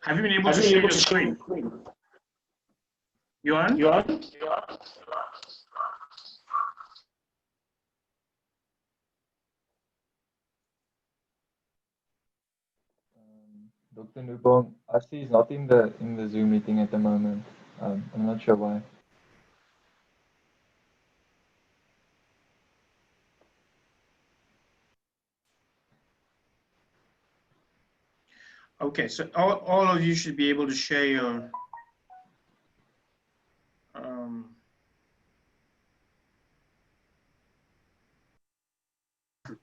Have you been able to share your screen? You on? Dr. Nubong, I see he's not in the Zoom meeting at the moment. I'm not sure why. Okay, so all of you should be able to share your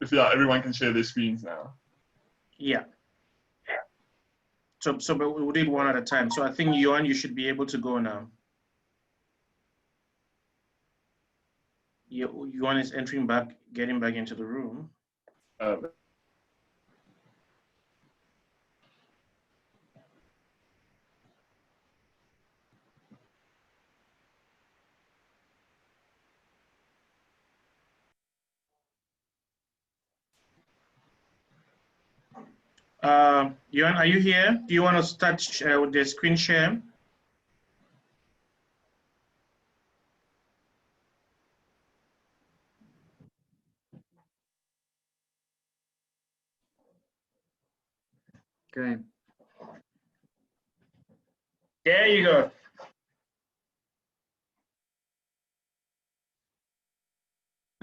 If everyone can share their screens now. Yeah. So but we'll do it one at a time. So I think Yuan, you should be able to go now. Yuan is entering back, getting back into the room. Yuan, are you here? Do you want to start with the screen share? Okay. There you go.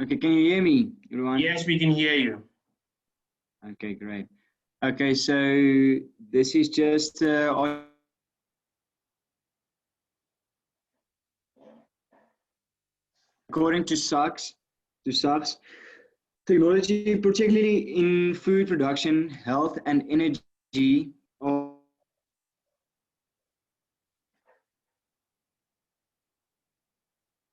Okay, can you hear me, everyone? Yes, we can hear you. Okay, great. Okay, so this is just according to SACS, technology, particularly in food production, health, and energy,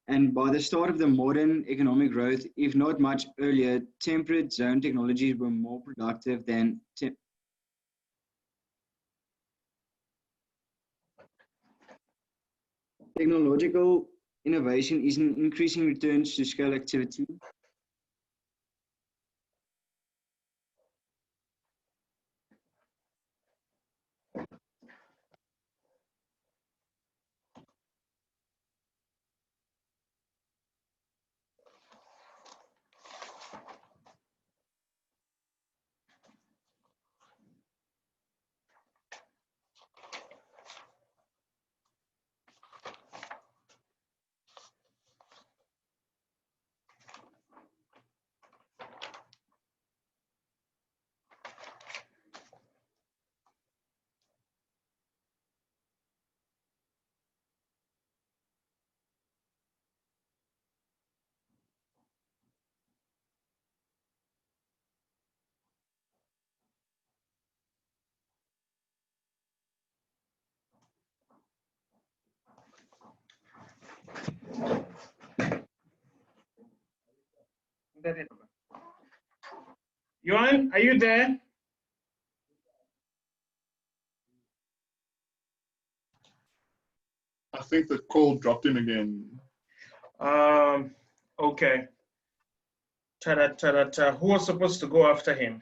and by the start of the modern economic growth, if not much earlier, temperate zone technologies were more productive than technological innovation is an increasing returns to scale activity. Yuan, are you there? I think the call dropped him again. Okay. Who was supposed to go after him?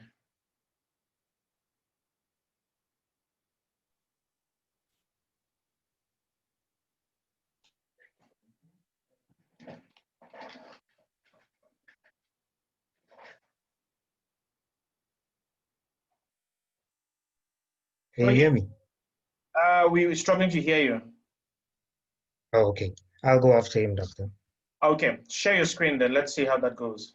Can you hear me? We were struggling to hear you. Oh, okay. I'll go after him, doctor. Okay, share your screen then. Let's see how that goes.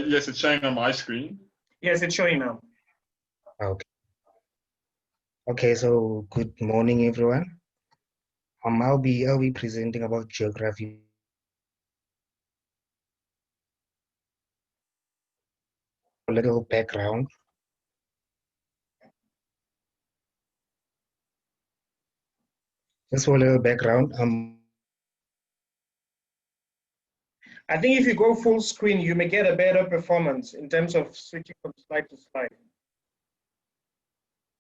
Yes, it's showing on my screen. Yes, it's showing now. Okay. Okay, so good morning, everyone. I'll be presenting about geography. A little background. Just for a little background, I think if you go full screen, you may get a better performance in terms of switching from slide to slide.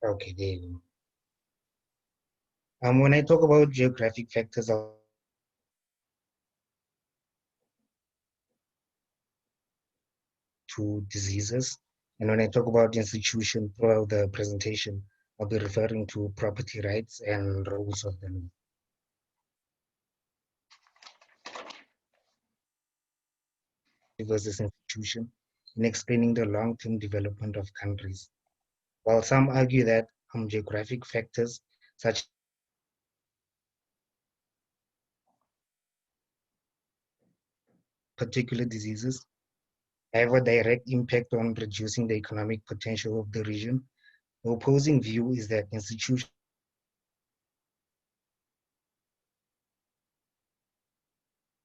Okay, there you go. When I talk about geographic factors to diseases, and when I talk about institution throughout the presentation, I'll be referring to property rights and rules of the law. Versus institution in explaining the long-term development of countries. While some argue that geographic factors such particular diseases have a direct impact on reducing the economic potential of the region, the opposing view is that institutions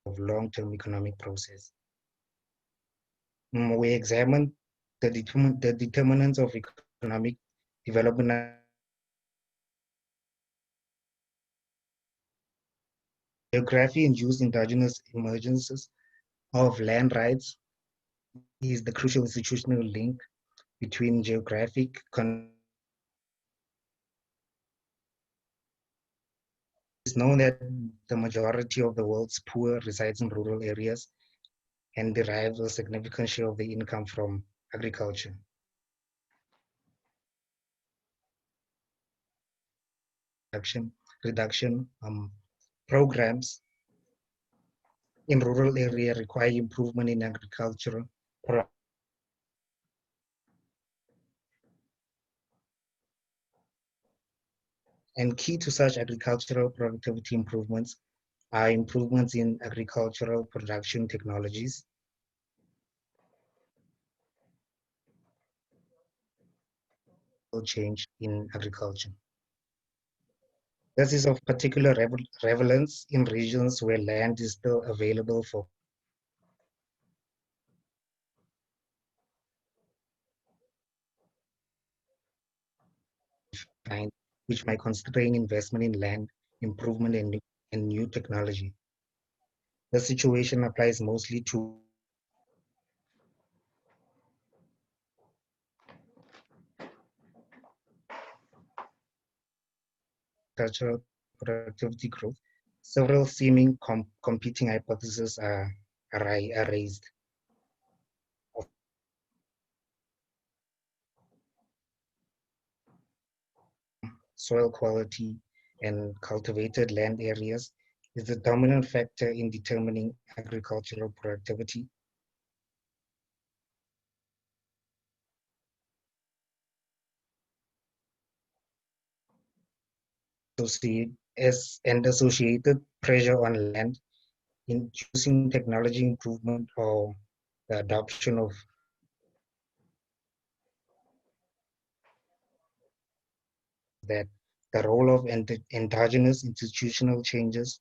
of long-term economic process. We examine the determinants of economic development. Geography-induced endogenous emergences of land rights is the crucial institutional link between geographic It's known that the majority of the world's poor resides in rural areas and derives a significant share of the income from agriculture. Reduction programs in rural area require improvement in agricultural and key to such agricultural productivity improvements are improvements in agricultural production technologies, change in agriculture. This is of particular relevance in regions where land is still available for which might constrain investment in land improvement and new technology. The situation applies mostly to agricultural productivity growth. Several seeming competing hypotheses are raised. Soil quality and cultivated land areas is the dominant factor in determining agricultural productivity. And associated pressure on land, inducing technology improvement or the adoption of that the role of endogenous institutional changes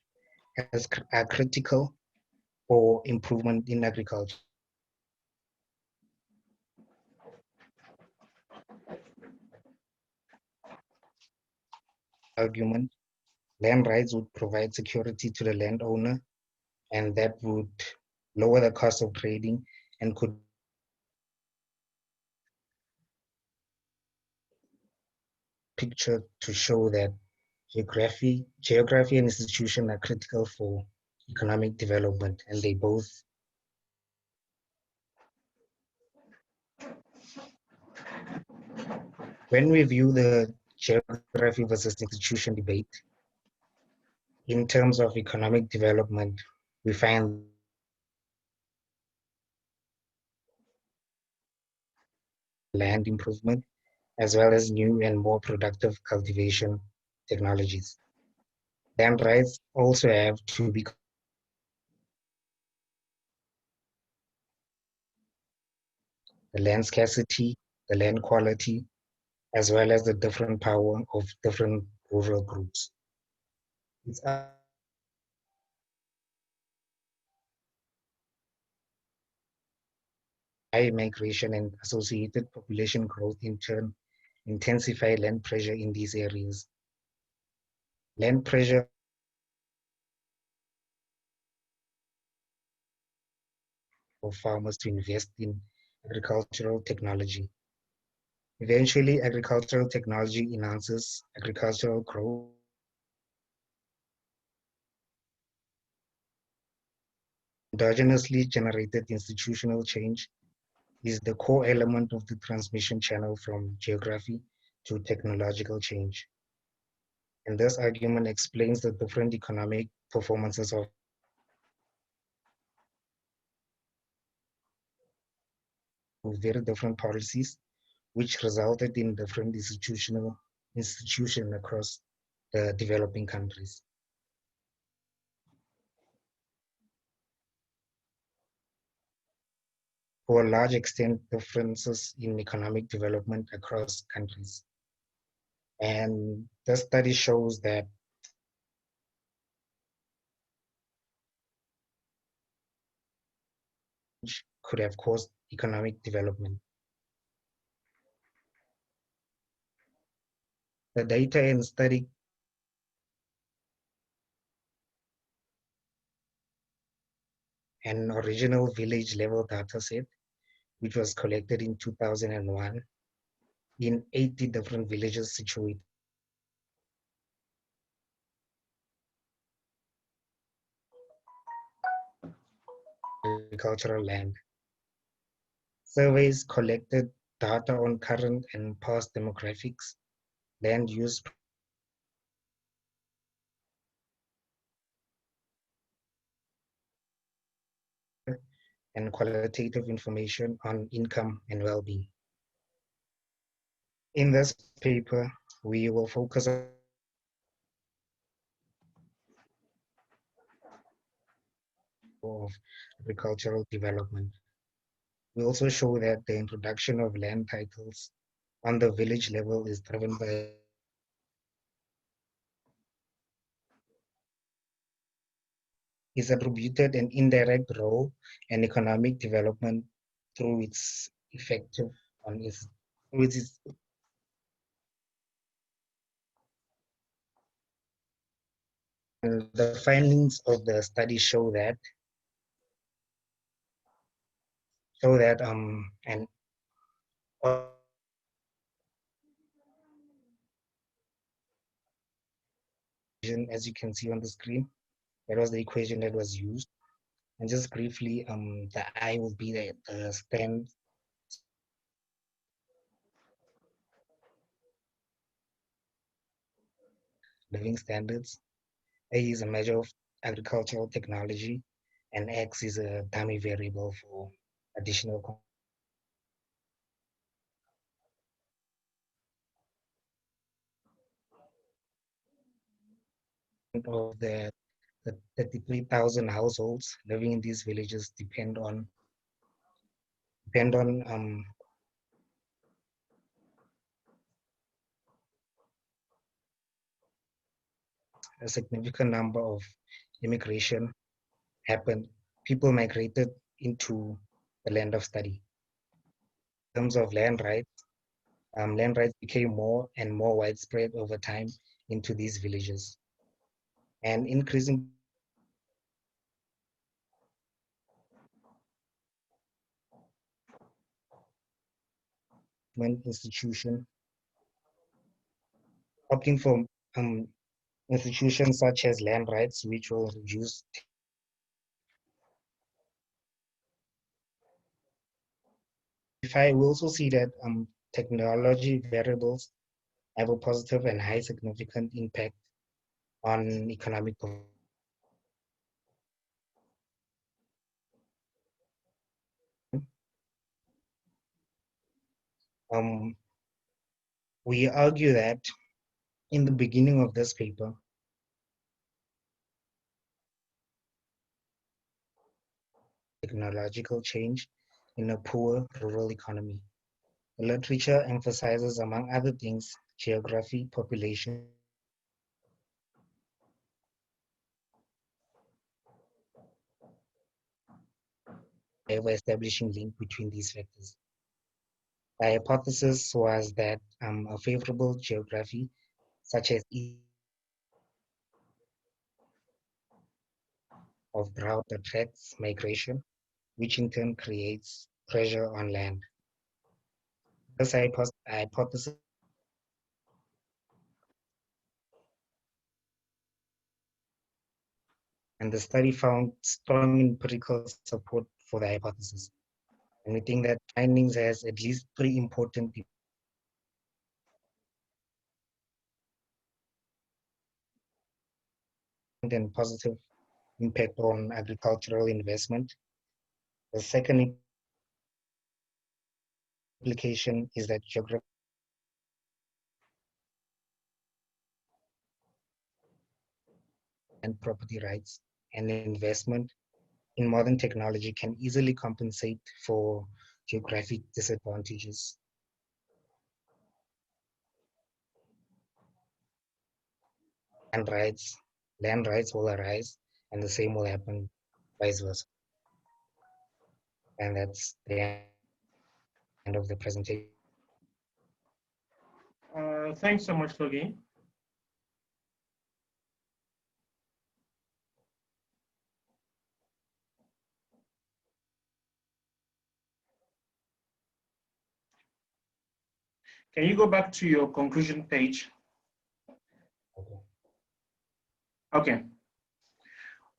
are critical for improvement in agriculture. Argument, land rights would provide security to the landowner, and that would lower the cost of trading and could picture to show that geography and institution are critical for economic development, and they both when we view the geography versus institution debate in terms of economic development, we find land improvement as well as new and more productive cultivation technologies. Land rights also have to be the land scarcity, the land quality, as well as the different power of different rural groups. It's high migration and associated population growth in turn intensify land pressure in these areas. Land pressure for farmers to invest in agricultural technology. Eventually, agricultural technology enhances agricultural growth. Endogenously generated institutional change is the core element of the transmission channel from geography to technological change. And this argument explains the different economic performances of very different policies, which resulted in different institutions across the developing countries. To a large extent, differences in economic development across countries. And the study shows that could have caused economic development. The data and study an original village level data set, which was collected in 2001 in 80 different villages situated on agricultural land. Surveys collected data on current and past demographics, land use, and qualitative information on income and well-being. In this paper, we will focus on of agricultural development. We also show that the introduction of land titles on the village level is driven by is attributed an indirect role in economic development through its effective on its, with its and the findings of the study show that and as you can see on the screen, that was the equation that was used. And just briefly, the I will be the stand living standards. A is a measure of agricultural technology, and X is a dummy variable for additional of the 33,000 households living in these villages depend on a significant number of immigration happened. People migrated into the land of study. In terms of land rights became more and more widespread over time into these villages. And increasing institution opting for um, institutions such as land rights, which will reduce. If I will also see that technology variables have a positive and high significant impact on economic performance. We argue that in the beginning of this paper, technological change in a poor rural economy. The literature emphasizes, among other things, geography, population, ever establishing link between these factors. The hypothesis was that a favorable geography, such as of drought attracts migration, which in turn creates pressure on land. This hypothesis and the study found strong empirical support for the hypothesis. And we think that findings has at least three important and positive impact on agricultural investment. The second implication is that geography and property rights and investment in modern technology can easily compensate for geographic disadvantages. Land rights will arise, and the same will happen vice versa. And that's the end of the presentation. Thanks so much, Logi. Can you go back to your conclusion page? Okay.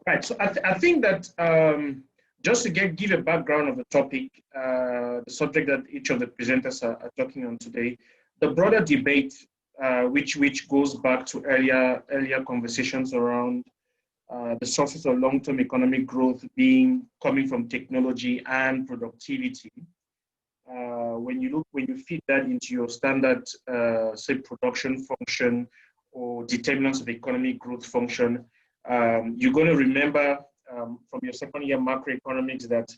Right. So I think that just to give a background of the topic, the subject that each of the presenters are talking on today, the broader debate, which goes back to earlier conversations around the sources of long-term economic growth coming from technology and productivity. When you feed that into your standard, say, production function or determinants of economic growth function, you're going to remember from your second year macroeconomics that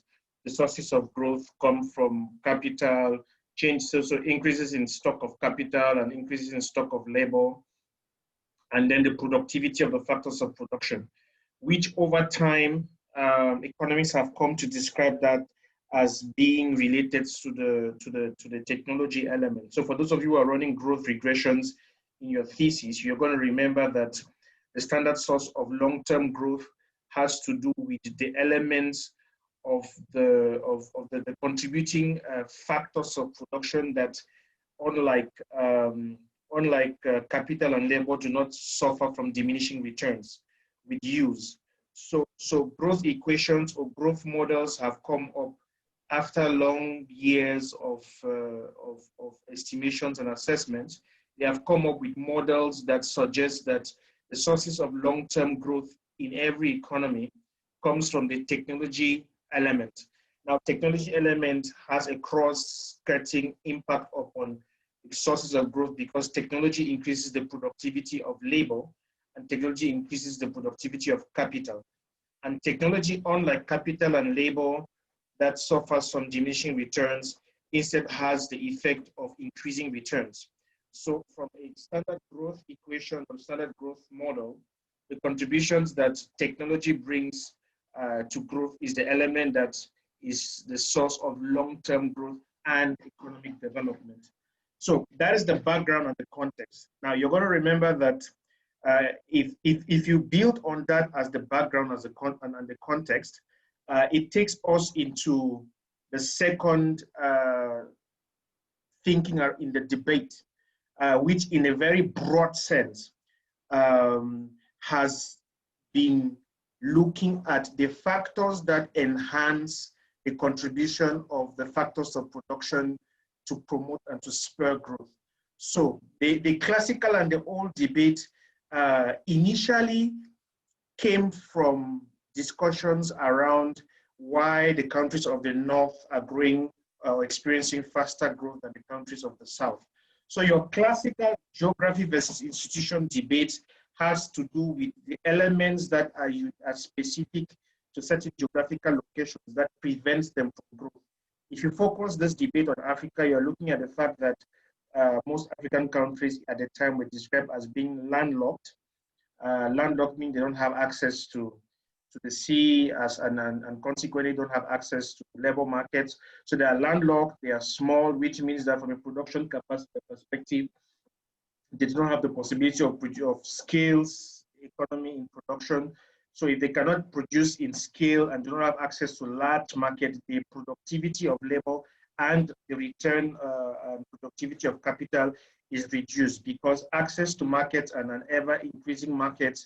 the sources of growth come from capital, so increases in stock of capital and increases in stock of labor, and then the productivity of the factors of production, which over time, economists have come to describe that as being related to the technology element. So for those of you who are running growth regressions in your thesis, you're going to remember that the standard source of long-term growth has to do with the elements of the contributing factors of production that, unlike capital and labor, do not suffer from diminishing returns with use. So growth equations or growth models have come up after long years of estimations and assessments. They have come up with models that suggest that the sources of long-term growth in every economy comes from the technology element. Now, technology element has a cross-cutting impact upon sources of growth because technology increases the productivity of labor and technology increases the productivity of capital. And technology, unlike capital and labor that suffers from diminishing returns, instead has the effect of increasing returns. So from a standard growth equation or standard growth model, the contributions that technology brings to growth is the element that is the source of long-term growth and economic development. So that is the background and the context. Now you're going to remember that if you build on that as the background and the context, it takes us into the second thinking in the debate, which in a very broad sense has been looking at the factors that enhance the contribution of the factors of production to promote and to spur growth. So the classical and the old debate initially came from discussions around why the countries of the North are growing or experiencing faster growth than the countries of the South. So your classical geography versus institution debate has to do with the elements that are specific to certain geographical locations that prevents them from growth. If you focus this debate on Africa, you're looking at the fact that most African countries at the time were described as being landlocked. Landlocked means they don't have access to the sea and consequently don't have access to labor markets. So they are landlocked, they are small, which means that from a production capacity perspective, they don't have the possibility of skills, economy in production. So if they cannot produce in scale and do not have access to large market, the productivity of labor and the return and productivity of capital is reduced, because access to markets and an ever increasing market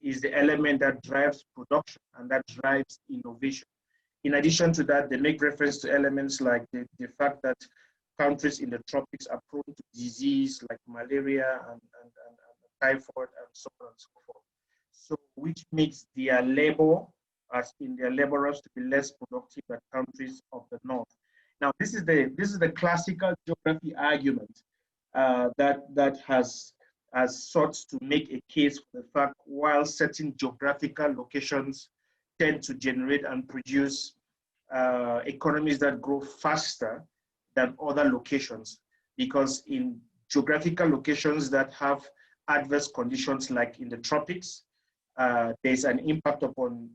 is the element that drives production and that drives innovation. In addition to that, they make reference to elements like the fact that countries in the tropics are prone to disease like malaria and typhoid and so on and so forth. So which makes their labor, as in their laborers, to be less productive than countries of the north. Now, this is the classical geography argument that has sought to make a case for the fact, while certain geographical locations tend to generate and produce economies that grow faster than other locations, because in geographical locations that have adverse conditions like in the tropics, there's an impact upon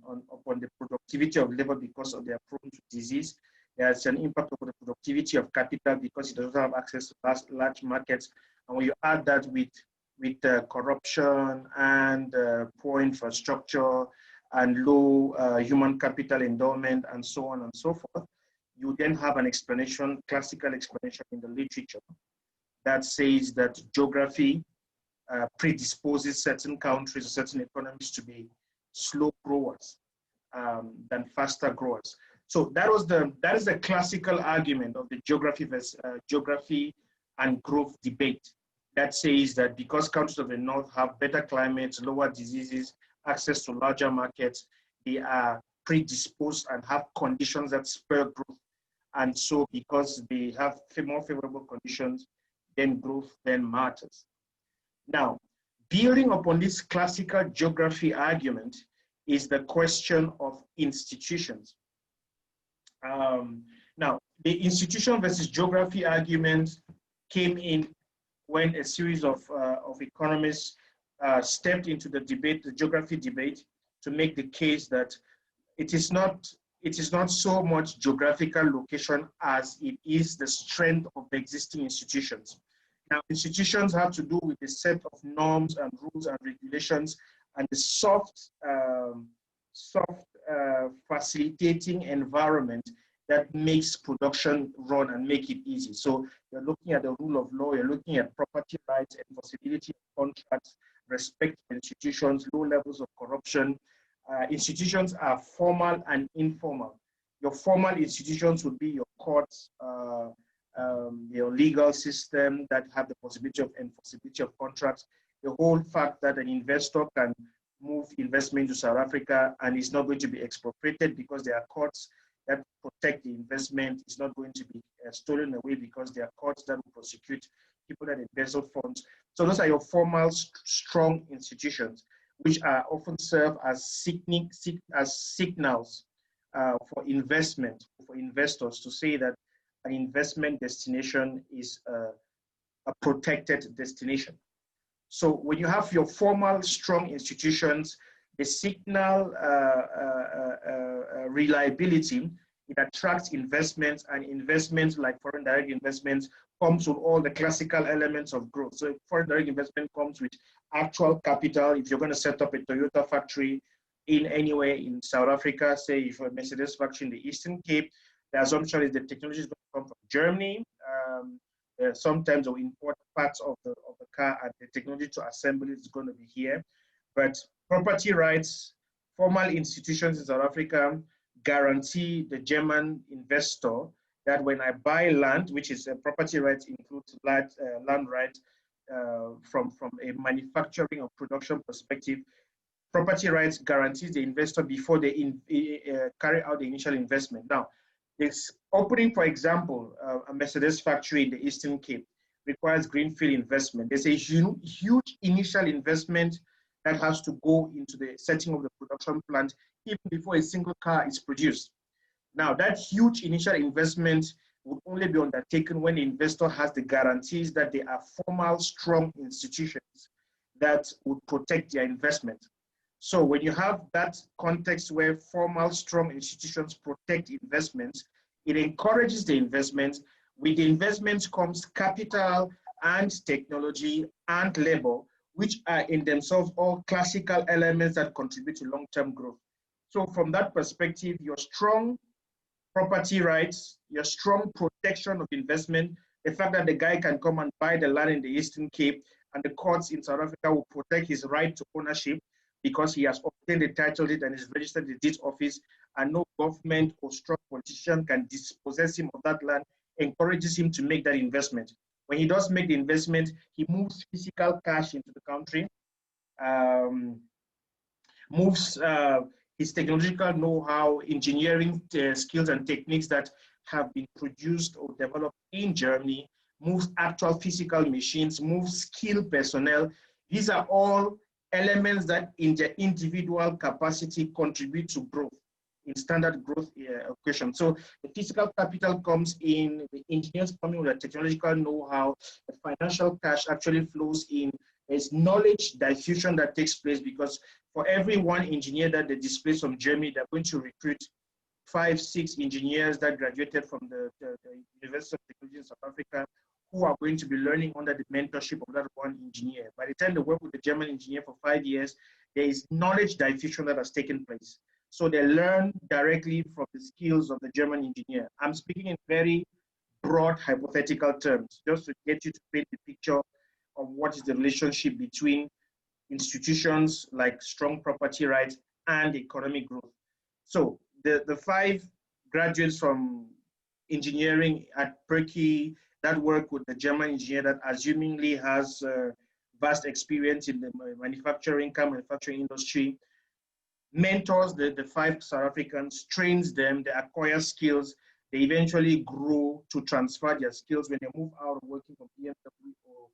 the productivity of labor because of their prone to disease. There's an impact on the productivity of capital because it doesn't have access to large markets. And when you add that with corruption and poor infrastructure and low human capital endowment and so on and so forth, you then have an explanation, classical explanation in the literature that says that geography predisposes certain countries, certain economies to be slow growers than faster growers. So that is the classical argument of the geography versus geography and growth debate, that says that because countries of the north have better climates, lower diseases, access to larger markets, they are predisposed and have conditions that spur growth. And so because they have more favorable conditions, then growth then matters. Now, building upon this classical geography argument is the question of institutions. Now, the institution versus geography argument came in when a series of economists stepped into the debate, the geography debate, to make the case that it is not so much geographical location as it is the strength of the existing institutions. Now, institutions have to do with a set of norms and rules and regulations and the soft facilitating environment that makes production run and make it easy. So you're looking at the rule of law, you're looking at property rights, enforceability of contracts, respect for institutions, low levels of corruption. Institutions are formal and informal. Your formal institutions would be your courts, your legal system that have the possibility of enforceability of contracts. The whole fact that an investor can move investment to South Africa and is not going to be expropriated because there are courts that protect the investment, is not going to be stolen away because there are courts that will prosecute people that embezzle funds. So those are your formal, strong institutions, which are often serve as signals for investment, for investors to say that an investment destination is a protected destination. So when you have your formal, strong institutions, the signal reliability, it attracts investments, and investments like foreign direct investments comes with all the classical elements of growth. So foreign direct investment comes with actual capital. If you're going to set up a Toyota factory in anywhere in South Africa, say if a Mercedes factory in the Eastern Cape, the assumption is the technology is going to come from Germany. Sometimes we import parts of the car, and the technology to assemble it is going to be here. But property rights, formal institutions in South Africa guarantee the German investor that when I buy land, which is property rights includes land rights from a manufacturing or production perspective, property rights guarantees the investor before they carry out the initial investment. Now, this opening, for example, a Mercedes factory in the Eastern Cape requires greenfield investment. There's a huge initial investment that has to go into the setting of the production plant even before a single car is produced. Now, that huge initial investment would only be undertaken when the investor has the guarantees that there are formal, strong institutions that would protect their investment. So when you have that context where formal, strong institutions protect investments, it encourages the investment. With the investments comes capital and technology and labor, which are in themselves all classical elements that contribute to long-term growth. So from that perspective, your strong property rights, your strong protection of investment, the fact that the guy can come and buy the land in the Eastern Cape and the courts in South Africa will protect his right to ownership because he has obtained the title deed and is registered in the deed office, and no government or strong politician can dispossess him of that land, encourages him to make that investment. When he does make the investment, he moves physical cash into the country, moves his technological know-how, engineering skills and techniques that have been produced or developed in Germany, moves actual physical machines, moves skilled personnel. These are all elements that in their individual capacity contribute to growth in standard growth equation. So the physical capital comes in, the engineers coming with the technological know-how, the financial cash actually flows in. There's knowledge diffusion that takes place because for every one engineer that they displace from Germany, they're going to recruit 5, 6 engineers that graduated from the University of Technology in South Africa who are going to be learning under the mentorship of that one engineer. By the time they work with the German engineer for 5 years, there is knowledge diffusion that has taken place. So they learn directly from the skills of the German engineer. I'm speaking in very broad hypothetical terms, just to get you to paint the picture of what is the relationship between institutions like strong property rights and economic growth. So the 5 graduates from engineering at Perky that work with the German engineer that assumingly has vast experience in the manufacturing industry, mentors the 5 South Africans, trains them, they acquire skills, they eventually grow to transfer their skills. When they move out of working for BMW or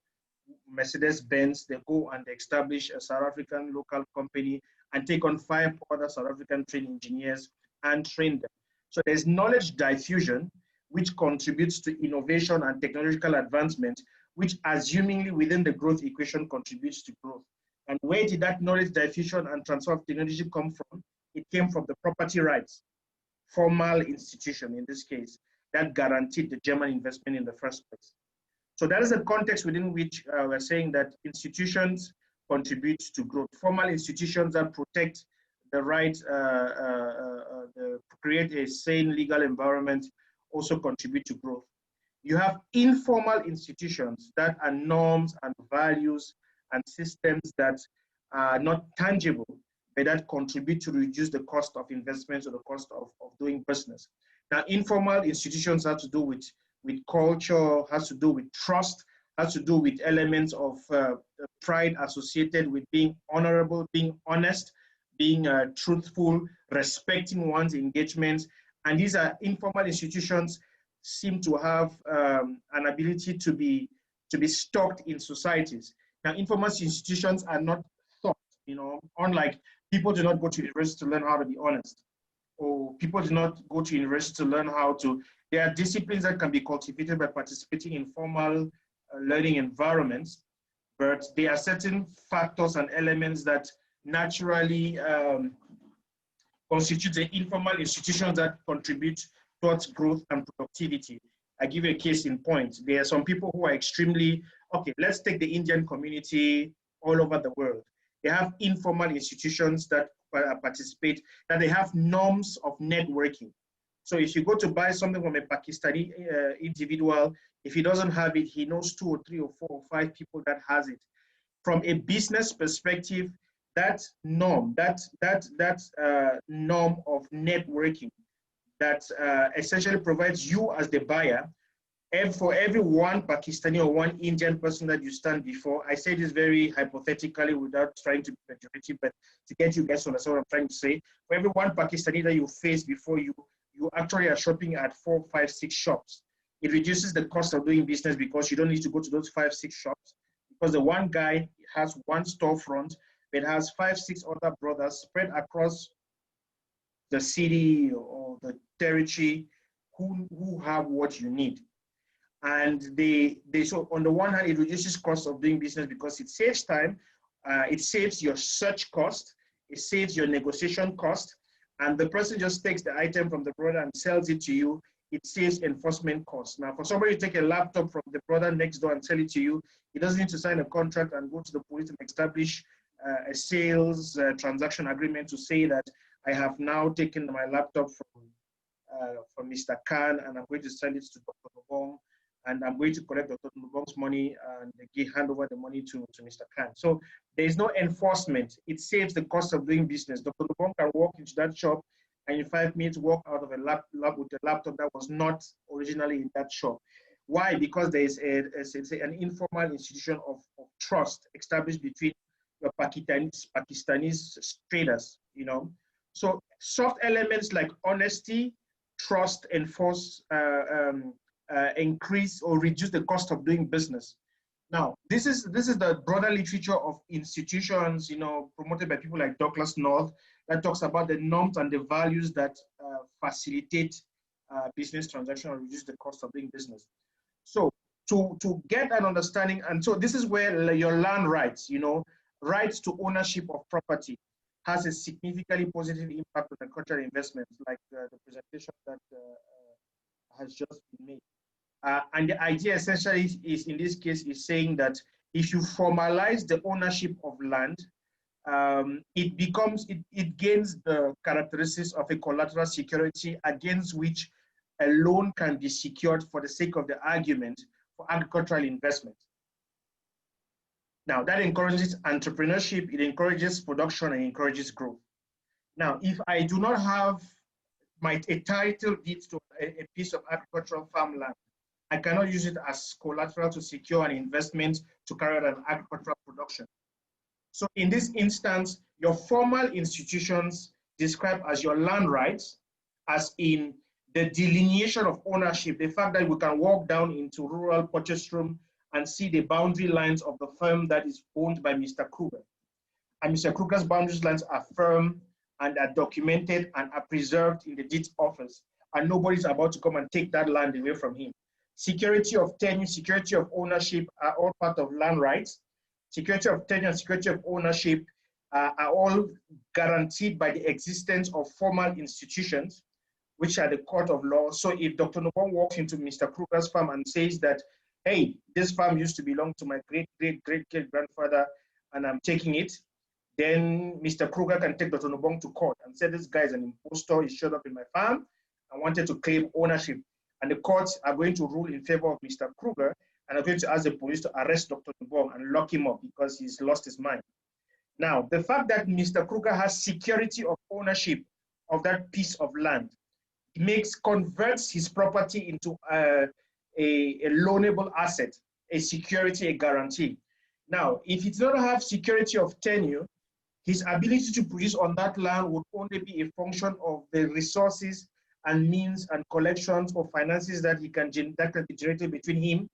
Mercedes-Benz, they go and establish a South African local company and take on 5 other South African trained engineers and train them. So there's knowledge diffusion, which contributes to innovation and technological advancement, which assumingly within the growth equation contributes to growth. And where did that knowledge diffusion and transfer of technology come from? It came from the property rights, formal institution in this case, that guaranteed the German investment in the first place. So that is the context within which we're saying that institutions contribute to growth. Formal institutions that protect the right, create a sane legal environment also contribute to growth. You have informal institutions that are norms and values and systems that are not tangible, but that contribute to reduce the cost of investments or the cost of doing business. Now, informal institutions have to do with culture, has to do with trust, has to do with elements of pride associated with being honorable, being honest, being truthful, respecting one's engagements. And these are informal institutions seem to have an ability to be stocked in societies. Now, informal institutions are not thought, unlike people do not go to university to learn how to be honest, or people do not go to university to learn how to, there are disciplines that can be cultivated by participating in formal learning environments, but there are certain factors and elements that naturally constitute the informal institutions that contribute towards growth and productivity. I give you a case in point. There are some people who are extremely, okay, let's take the Indian community all over the world. They have informal institutions that participate, that they have norms of networking. So if you go to buy something from a Pakistani individual, if he doesn't have it, he knows 2 or 3 or 4 or 5 people that has it. From a business perspective, that norm, norm of networking that essentially provides you as the buyer, and for every one Pakistani or one Indian person that you stand before, I say this very hypothetically without trying to be pejorative, but to get you guys to understand what I'm trying to say, for every one Pakistani that you face before you, you actually are shopping at 4, 5, 6 shops. It reduces the cost of doing business because you don't need to go to those 5, 6 shops, because the one guy has one storefront, but has 5, 6 other brothers spread across the city or the territory who have what you need. And so on the one hand, it reduces cost of doing business because it saves time, it saves your search cost, it saves your negotiation cost, and the person just takes the item from the brother and sells it to you it saves enforcement costs. Now, for somebody to take a laptop from the brother next door and sell it to you, he doesn't need to sign a contract and go to the police and establish a sales transaction agreement to say that I have now taken my laptop from Mr. Khan and I'm going to send it to Dr. Nobong, and I'm going to collect Dr. Nobong's money and hand over the money to Mr. Khan. So there is no enforcement. It saves the cost of doing business. Dr. Nobong can walk into that shop and in 5 minutes walk out of a lab with a laptop that was not originally in that shop. Why? Because there is an informal institution of trust established between the Pakistanis traders, you know. So soft elements like honesty, trust, enforce, increase or reduce the cost of doing business. Now, this is the broader literature of institutions, you know, promoted by people like Douglas North, that talks about the norms and the values that facilitate business transaction and reduce the cost of doing business. So to get an understanding, and so this is where your land rights, you know, rights to ownership of property has a significantly positive impact on agricultural investments, like the presentation that has just been made. And the idea essentially is, in this case, is saying that if you formalize the ownership of land, it gains the characteristics of a collateral security against which a loan can be secured for the sake of the argument for agricultural investment. Now, that encourages entrepreneurship, it encourages production, and encourages growth. Now, if I do not have a title deed to a piece of agricultural farmland, I cannot use it as collateral to secure an investment to carry out an agricultural production. So in this instance, your formal institutions described as your land rights, as in the delineation of ownership, the fact that we can walk down into rural purchase room and see the boundary lines of the firm that is owned by Mr. Kruger. And Mr. Kruger's boundary lines are firm and are documented and are preserved in the deeds office, and nobody's about to come and take that land away from him. Security of tenure, security of ownership are all part of land rights. Security of tenure and security of ownership are all guaranteed by the existence of formal institutions, which are the court of law. So if Dr. Nobong walks into Mr. Kruger's farm and says that, hey, this farm used to belong to my great-great-great-grandfather and I'm taking it, then Mr. Kruger can take Dr. Nobong to court and say, this guy is an impostor, he showed up in my farm and wanted to claim ownership. And the courts are going to rule in favor of Mr. Kruger and are going to ask the police to arrest Dr. Nobong and lock him up because he's lost his mind. Now, the fact that Mr. Kruger has security of ownership of that piece of land converts his property into a loanable asset, a security, a guarantee. Now, if he does not have security of tenure, his ability to produce on that land would only be a function of the resources and means and collections or finances that can be generated between him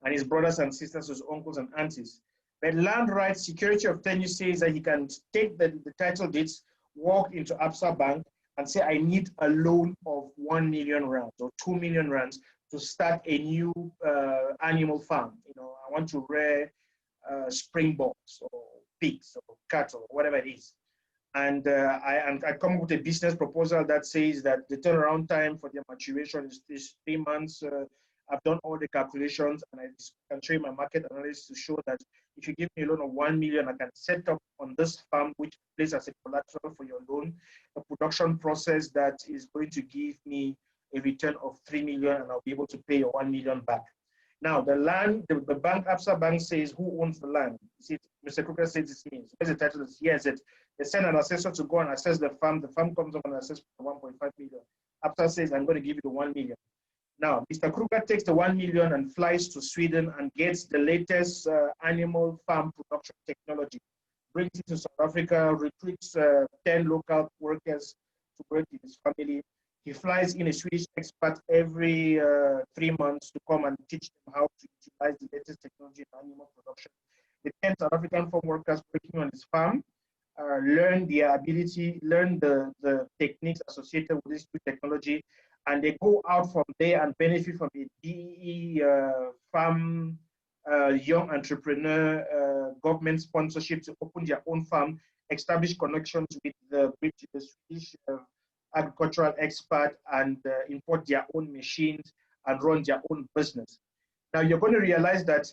and his brothers and sisters, his uncles and aunties. But land rights, security of tenure says that he can take the title deeds, walk into Absa Bank and say, I need a loan of 1 million rands or 2 million rands to start a new animal farm. You know, I want to rear springboks or pigs or cattle or whatever it is. And I come up with a business proposal that says that the turnaround time for their maturation is 3 months. I've done all the calculations and I can show you my market analysis to show that if you give me a loan of 1 million, I can set up on this farm, which plays as a collateral for your loan, a production process that is going to give me a return of 3 million and I'll be able to pay your 1 million back. Now, the land, the bank, Absa Bank says, who owns the land? See, Mr. Kruger says it's me. So where's the title? Yes, they send an assessor to go and assess the farm. The farm comes up and assesses for 1.5 million. Absa says, I'm going to give you the 1 million. Now, Mr. Kruger takes the 1 million and flies to Sweden and gets the latest animal farm production technology, brings it to South Africa, recruits 10 local workers to work in his family. He flies in a Swedish expert every 3 months to come and teach them how to utilize the latest technology in animal production. The 10 South African farm workers working on his farm learn their ability, learn the techniques associated with this new technology, and they go out from there and benefit from a DEE farm, young entrepreneur, government sponsorship to open their own farm, establish connections with the Swedish agricultural expert and import their own machines and run their own business. Now you're going to realize that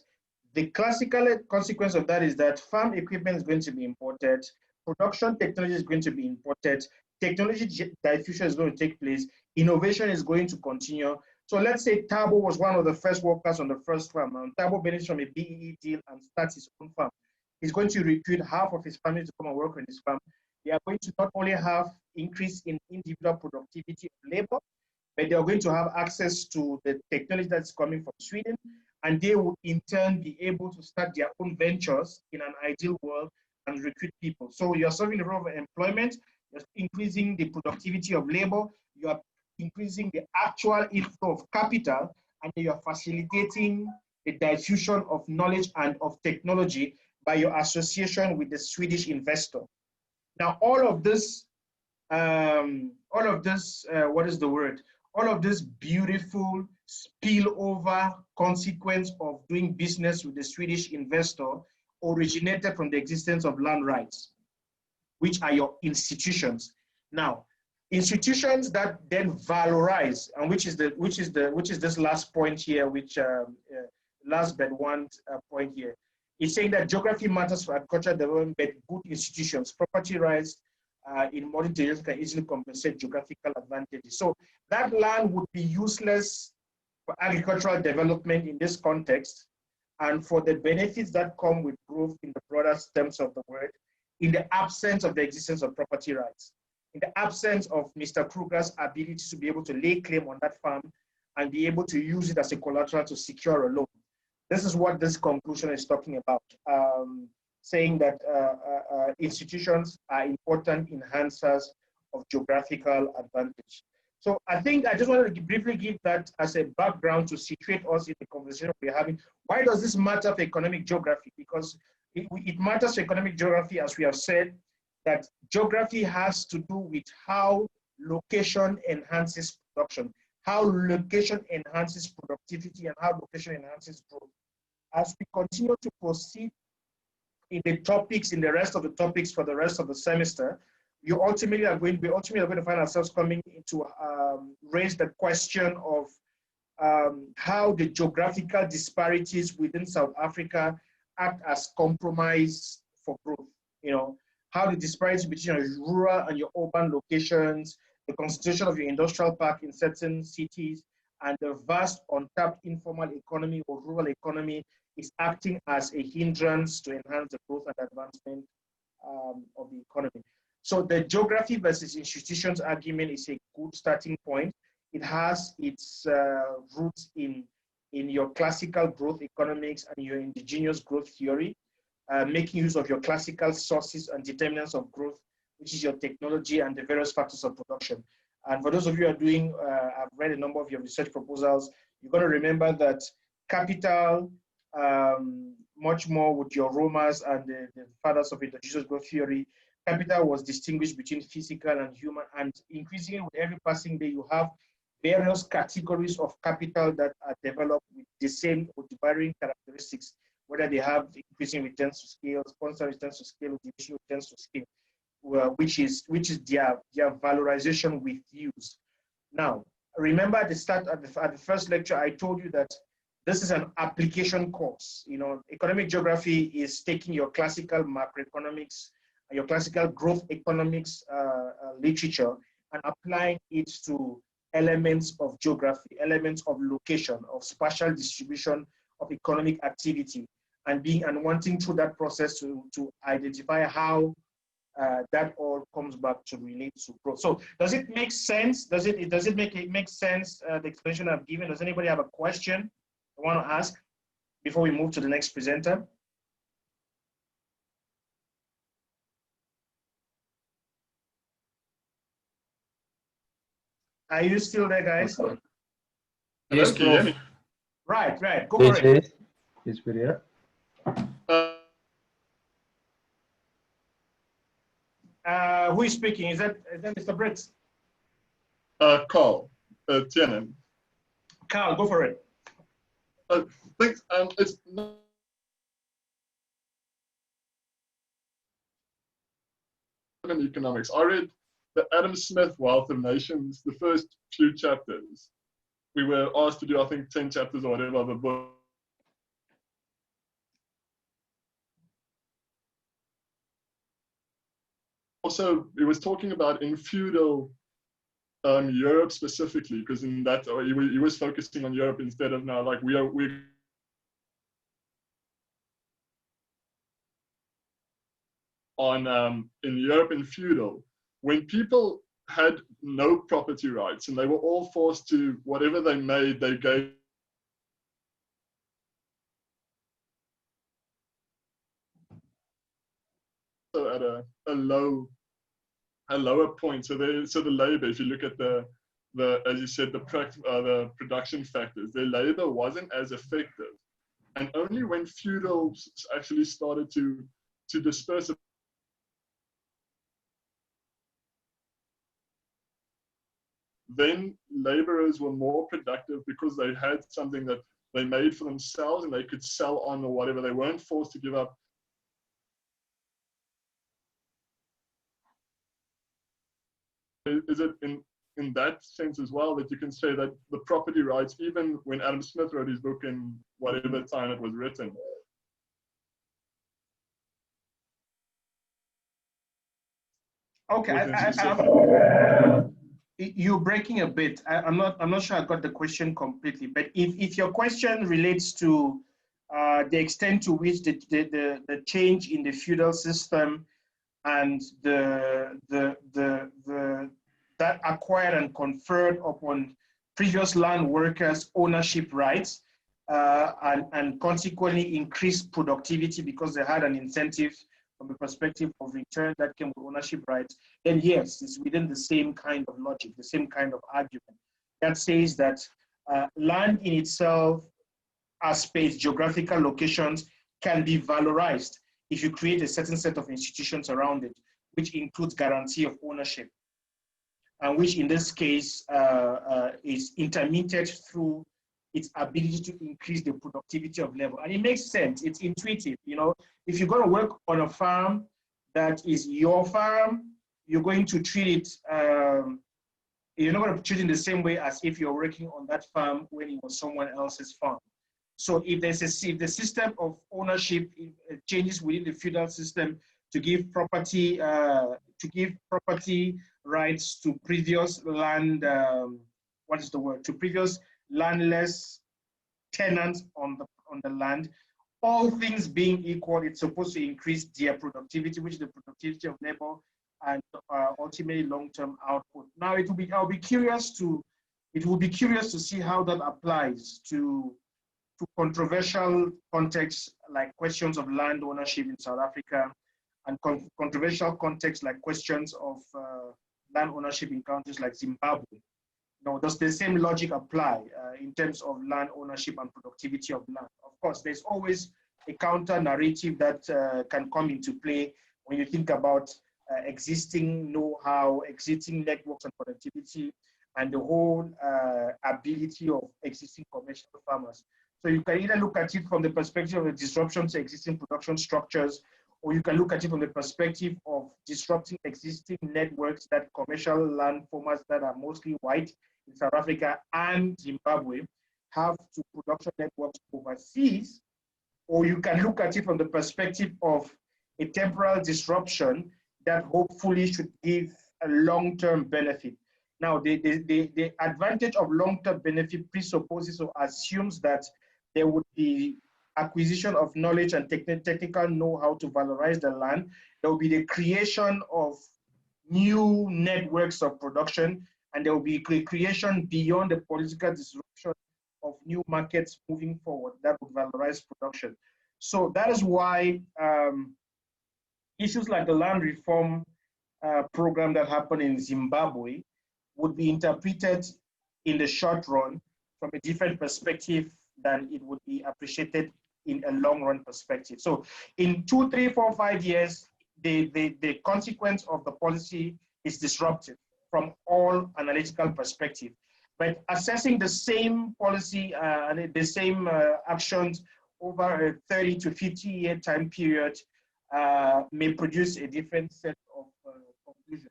the classical consequence of that is that farm equipment is going to be imported, production technology is going to be imported, technology diffusion is going to take place, innovation is going to continue. So let's say Tabo was one of the first workers on the first farm, and Tabo benefits from a BEE deal and starts his own farm. He's going to recruit half of his family to come and work on his farm. They are going to not only have increase in individual productivity of labor, but they are going to have access to the technology that's coming from Sweden, and they will in turn be able to start their own ventures in an ideal world and recruit people. So you're solving the problem of employment, you're increasing the productivity of labor, you are increasing the actual inflow of capital, and you are facilitating the diffusion of knowledge and of technology by your association with the Swedish investor. Now, all of this, what is the word? All of this beautiful spillover consequence of doing business with the Swedish investor originated from the existence of land rights, which are your institutions. Now, institutions that then valorize, and which is this last point here, which last but one point here. It's saying that geography matters for agricultural development, but good institutions, property rights in modern technology can easily compensate geographical advantages. So that land would be useless for agricultural development in this context, and for the benefits that come with growth in the broader terms of the word, in the absence of the existence of property rights, in the absence of Mr. Kruger's ability to be able to lay claim on that farm and be able to use it as a collateral to secure a loan. This is what this conclusion is talking about, saying that institutions are important enhancers of geographical advantage. So I think I just wanted to briefly give that as a background to situate us in the conversation we're having. Why does this matter for economic geography? Because it matters for economic geography, as we have said, that geography has to do with how location enhances production, how location enhances productivity, and how location enhances growth. As we continue to proceed in the topics, in the rest of the topics for the rest of the semester, we ultimately are going to find ourselves coming into raise the question of how the geographical disparities within South Africa act as compromise for growth. You know, how the disparity between your rural and your urban locations, the concentration of your industrial park in certain cities, and the vast untapped informal economy or rural economy is acting as a hindrance to enhance the growth and advancement of the economy. So the geography versus institutions argument is a good starting point. It has its roots in your classical growth economics and your indigenous growth theory, making use of your classical sources and determinants of growth, which is your technology and the various factors of production. And for those of you who are doing, I've read a number of your research proposals, you're going to remember that capital, much more with your Romans and the fathers of indigenous growth theory, capital was distinguished between physical and human, and increasingly with every passing day, you have various categories of capital that are developed with the same or varying characteristics, whether they have increasing returns to scale, sponsor returns to scale, or diminishing returns to scale, which is their valorization with use. Now, remember at the start, at the first lecture, I told you that this is an application course. You know, economic geography is taking your classical macroeconomics, your classical growth economics literature, and applying it to elements of geography, elements of location, of spatial distribution, of economic activity, and wanting through that process to identify how that all comes back to relate to growth. So does it make sense? Does it make sense, the explanation I've given? Does anybody have a question I want to ask before we move to the next presenter? Are you still there, guys? Yes, can you hear me? Right, go for it. Yes, we're here. Who is speaking? Is that Mr. Briggs? Carl, Tienen. Carl, go for it. Thanks. It's not in economics. I read the Adam Smith Wealth of Nations, the first few chapters, we were asked to do, I think, 10 chapters or whatever of a book. Also, he was talking about in feudal Europe specifically, because in that he was focusing on Europe instead of now, like we on in Europe in feudal, when people had no property rights and they were all forced to whatever they made, they gave. So at a lower point. So the labor, if you look at the as you said, the production factors, their labor wasn't as effective, and only when feudals actually started to disperse. Then laborers were more productive because they had something that they made for themselves and they could sell on or whatever. They weren't forced to give up. Is it in that sense as well that you can say that the property rights, even when Adam Smith wrote his book in whatever time it was written, okay, you're breaking a bit. I'm not sure I got the question completely. But if your question relates to the extent to which the change in the feudal system and that acquired and conferred upon previous land workers ownership rights and consequently increased productivity because they had an incentive from the perspective of return that came with ownership rights, then yes, it's within the same kind of logic, the same kind of argument that says that land in itself as space, geographical locations can be valorized if you create a certain set of institutions around it, which includes guarantee of ownership, and which in this case is intermittent through its ability to increase the productivity of labor. And it makes sense, it's intuitive. You know, if you're going to work on a farm that is your farm, you're going to treat it, you're not going to treat it in the same way as if you're working on that farm when it was someone else's farm. So if if the system of ownership changes within the feudal system to give property rights to previous land, to previous landless tenants on the land, all things being equal, it's supposed to increase their productivity, which is the productivity of labor and ultimately long-term output. Now it will be curious to see how that applies to controversial contexts like questions of land ownership in South Africa, and controversial contexts like questions of land ownership in countries like Zimbabwe. Now, does the same logic apply in terms of land ownership and productivity of land? Of course, there's always a counter narrative that can come into play when you think about existing know-how, existing networks and productivity, and the whole ability of existing commercial farmers. So you can either look at it from the perspective of the disruption to existing production structures, or you can look at it from the perspective of disrupting existing networks that commercial land farmers that are mostly white in South Africa and Zimbabwe have to production networks overseas. Or you can look at it from the perspective of a temporal disruption that hopefully should give a long-term benefit. Now, the advantage of long-term benefit presupposes or assumes that there would be acquisition of knowledge and technical know-how to valorize the land. There will be the creation of new networks of production, and there will be creation beyond the political disruption of new markets moving forward that would valorize production. So that is why issues like the land reform program that happened in Zimbabwe would be interpreted in the short run from a different perspective than it would be appreciated in a long run perspective. So in 2, 3, 4, 5 years, the consequence of the policy is disruptive from all analytical perspective. But assessing the same policy and the same actions over a 30 to 50 year time period may produce a different set of conclusions.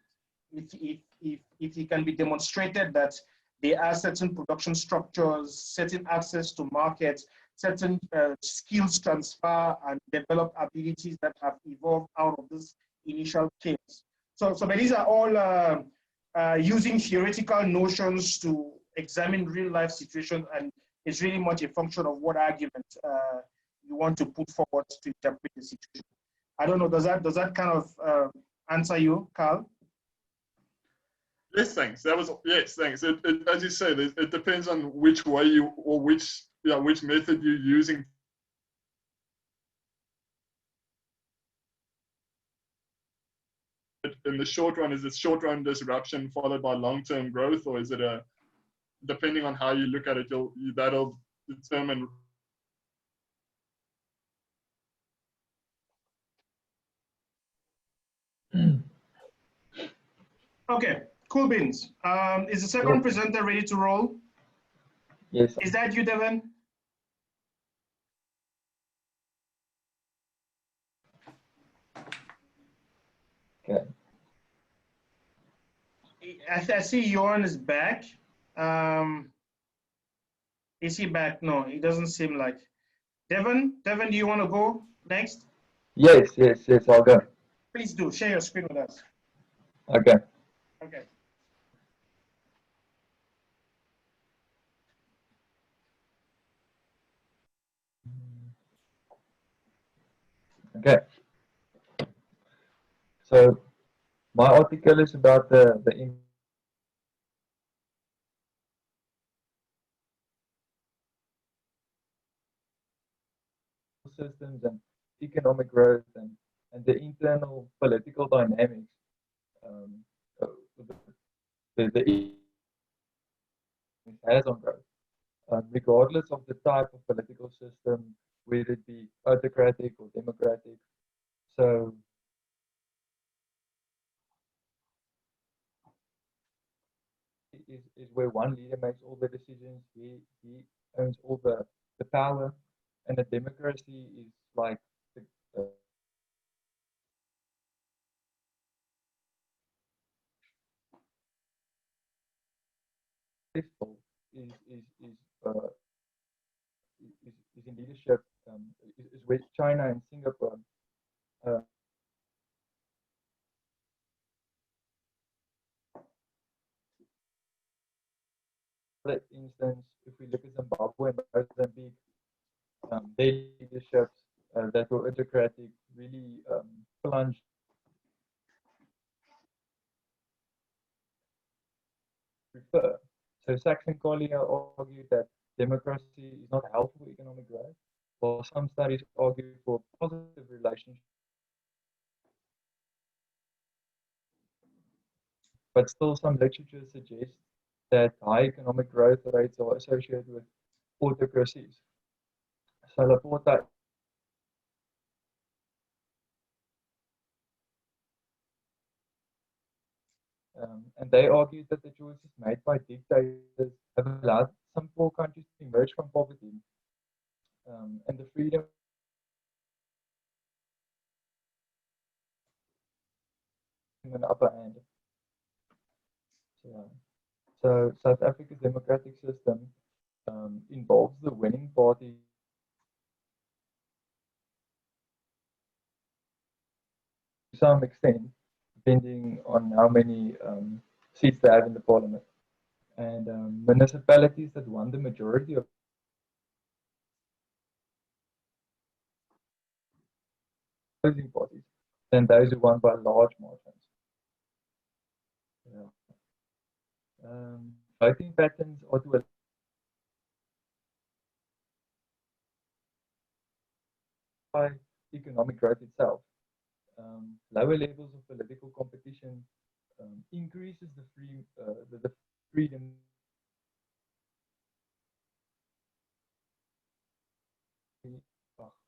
if it can be demonstrated that there are certain production structures, certain access to markets, certain skills transfer and develop abilities that have evolved out of this initial case. So but these are all using theoretical notions to examine real life situations, and it's really much a function of what argument you want to put forward to interpret the situation. I don't know, does that kind of answer you, Carl? Yes, thanks. That was, yes, thanks. As you say, it depends on which way you, or which method you're using. In the short run, is it short run disruption followed by long-term growth, or is it depending on how you look at it, that'll determine. Okay, cool beans. Is the second presenter ready to roll? Yes. Is that you, Devin? Okay. I see Jorn is back. Is he back? No, it doesn't seem like. Devin, do you want to go next? Yes, I'll go. Please do. Share your screen with us. Okay. Okay. Okay. So my article is about the systems and economic growth and the internal political dynamics. The has on growth, regardless of the type of political system, whether it be autocratic or democratic. So is where one leader makes all the decisions, he owns all the power, and a democracy is like the successful is in leadership, is with China and Singapore. For instance, if we look at Zimbabwe and Mozambique, their leaderships that were autocratic really plunged. Prefer. So Sachs and Collier argued that democracy is not helpful for economic growth, while some studies argue for positive relationship. But still, some literature suggests that high economic growth rates are associated with autocracies. So Laporta and they argued that the choices made by dictators have allowed some poor countries to emerge from poverty, and the freedom in an upper hand. So South Africa's democratic system involves the winning party to some extent, depending on how many seats they have in the parliament. And municipalities that won the majority of opposing parties than those who won by large margins. Voting patterns are to allow economic growth itself. Lower levels of political competition increases the freedom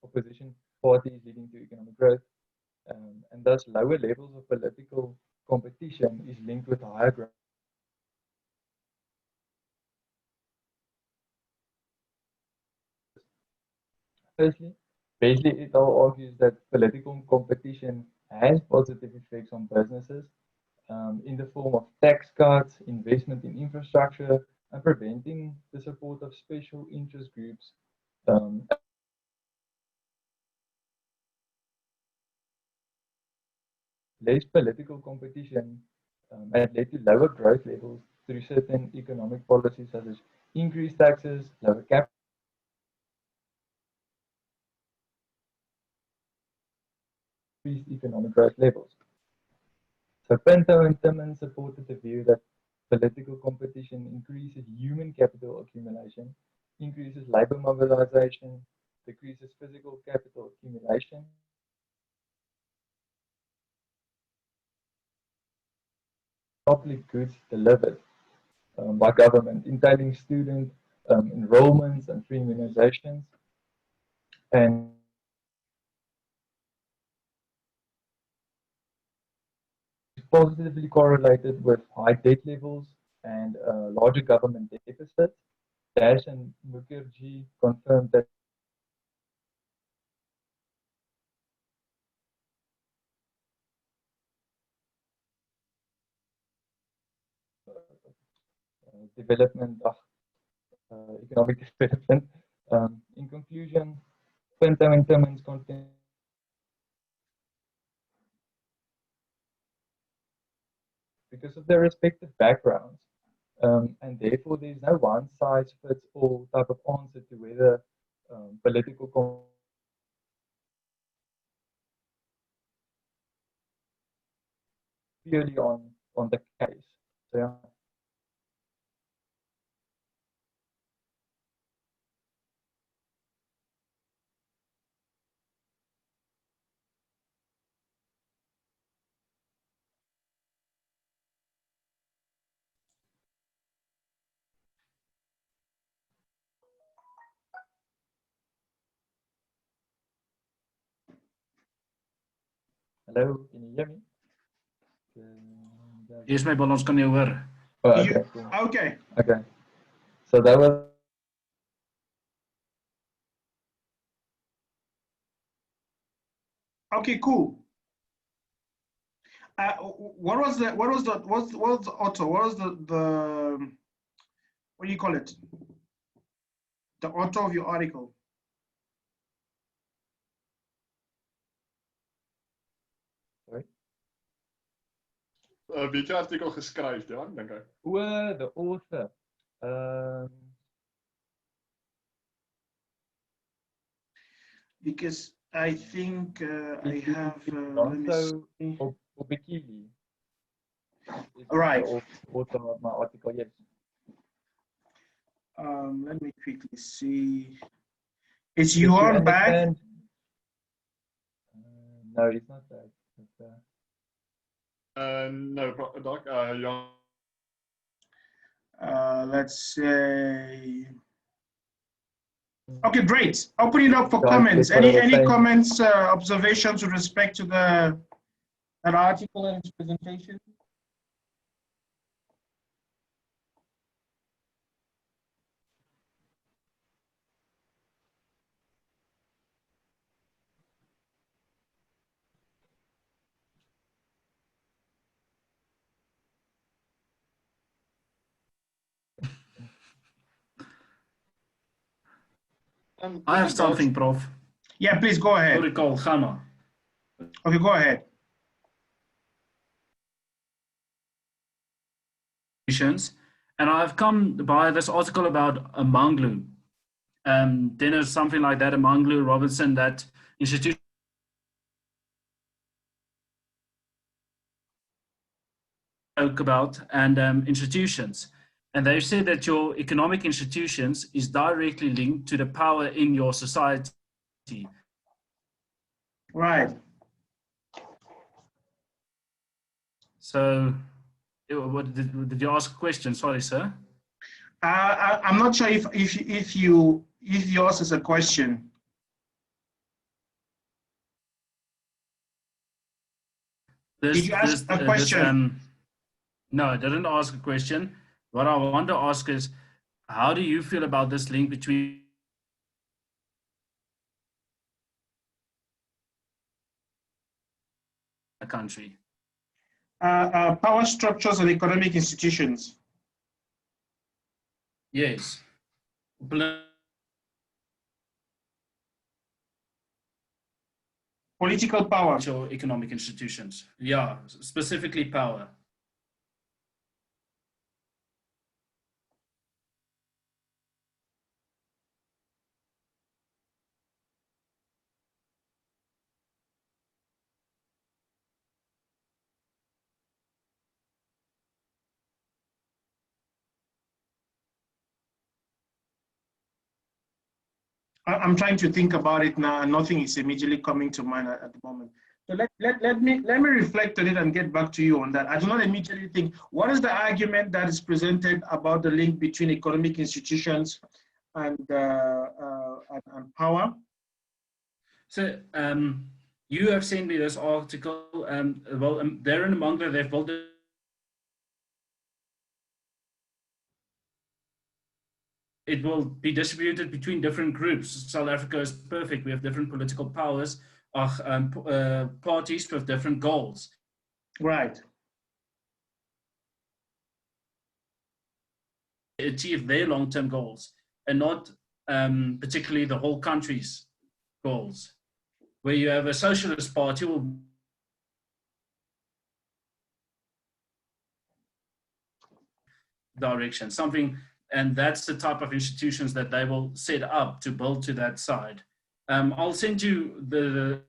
opposition parties, leading to economic growth, and thus lower levels of political competition is linked with higher growth. Firstly, Beasley et al. Argues that political competition has positive effects on businesses, in the form of tax cuts, investment in infrastructure, and preventing the support of special interest groups. Less political competition had led to lower growth levels through certain economic policies such as increased taxes, lower capital, increased economic growth levels. So Pinto and Timmins supported the view that political competition increases human capital accumulation, increases labor mobilization, decreases physical capital accumulation, public goods delivered by government, entailing student enrollments and free immunizations, and positively correlated with high debt levels and larger government deficits. Dash and Mukherjee confirmed that development of economic development. In conclusion, Pinto and Timmins content because of their respective backgrounds. And therefore, there's no one size fits all type of answer to whether political purely on the case. So, yeah. Hello, can you hear me? Yes, my balans kan jou hoor. Oh, okay, cool. Okay. Okay. So that was Okay, cool. What was the author? What was the what do you call it? The author of your article. sorry. Weet jy artikel geskryf, ja, dink ek. Oh, the author. Because I think I have. Let me see. Obekili. All right. The author of my article, yes. Let me quickly see. Is Johan back? No, it's not that. No, Doc, ja. Let's say. Okay, great. Open it up for comments. Any comments, observations with respect to that article and its presentation? I have something, Prof. Yeah, please go ahead. Sorry, Carl, Gamma. Okay, go ahead. And I've come by this article about a Manglu. Then there's something like that, a Manglu, Robinson, that institution spoke about, and institutions. And they've said that your economic institutions is directly linked to the power in your society. Right. So, what did you ask a question? Sorry, sir. I'm not sure if yours is a question. Did you ask a question? No, I didn't ask a question. What I want to ask is, how do you feel about this link between a country? Power structures and economic institutions. Yes. Political power. Or economic institutions. Yeah, specifically power. I'm trying to think about it now, and nothing is immediately coming to mind at the moment. So let me reflect on it and get back to you on that. I do not immediately think, what is the argument that is presented about the link between economic institutions and power? So you have sent me this article. There in Mangla, they've built it will be distributed between different groups. South Africa is perfect. We have different political powers, parties with different goals. Right. Achieve their long-term goals and not particularly the whole country's goals. Where you have a socialist party will direction, something, and that's the type of institutions that they will set up to build to that side. I'll send you the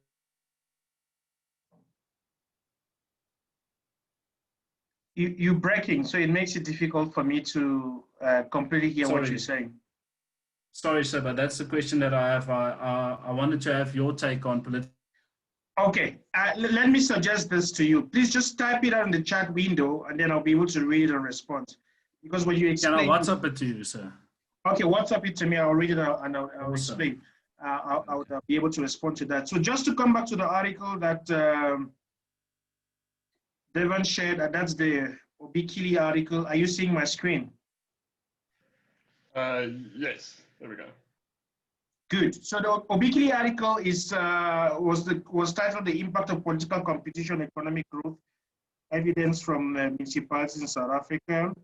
you're breaking, so it makes it difficult for me to completely hear what you're saying. Sorry, sir, but that's the question that I have. I wanted to have your take on political. Okay, let me suggest this to you. Please just type it out in the chat window, and then I'll be able to read it and respond. Because when you explain, can I WhatsApp it to you, sir? Okay, WhatsApp it to me. I'll read it out and I'll explain. I'll be able to respond to that. So just to come back to the article that Devon shared, that's the Obikili article. Are you seeing my screen? Yes, there we go. Good. So the Obikili article is was titled "The Impact of Political Competition, Economic Growth: Evidence from Municipalities in South Africa."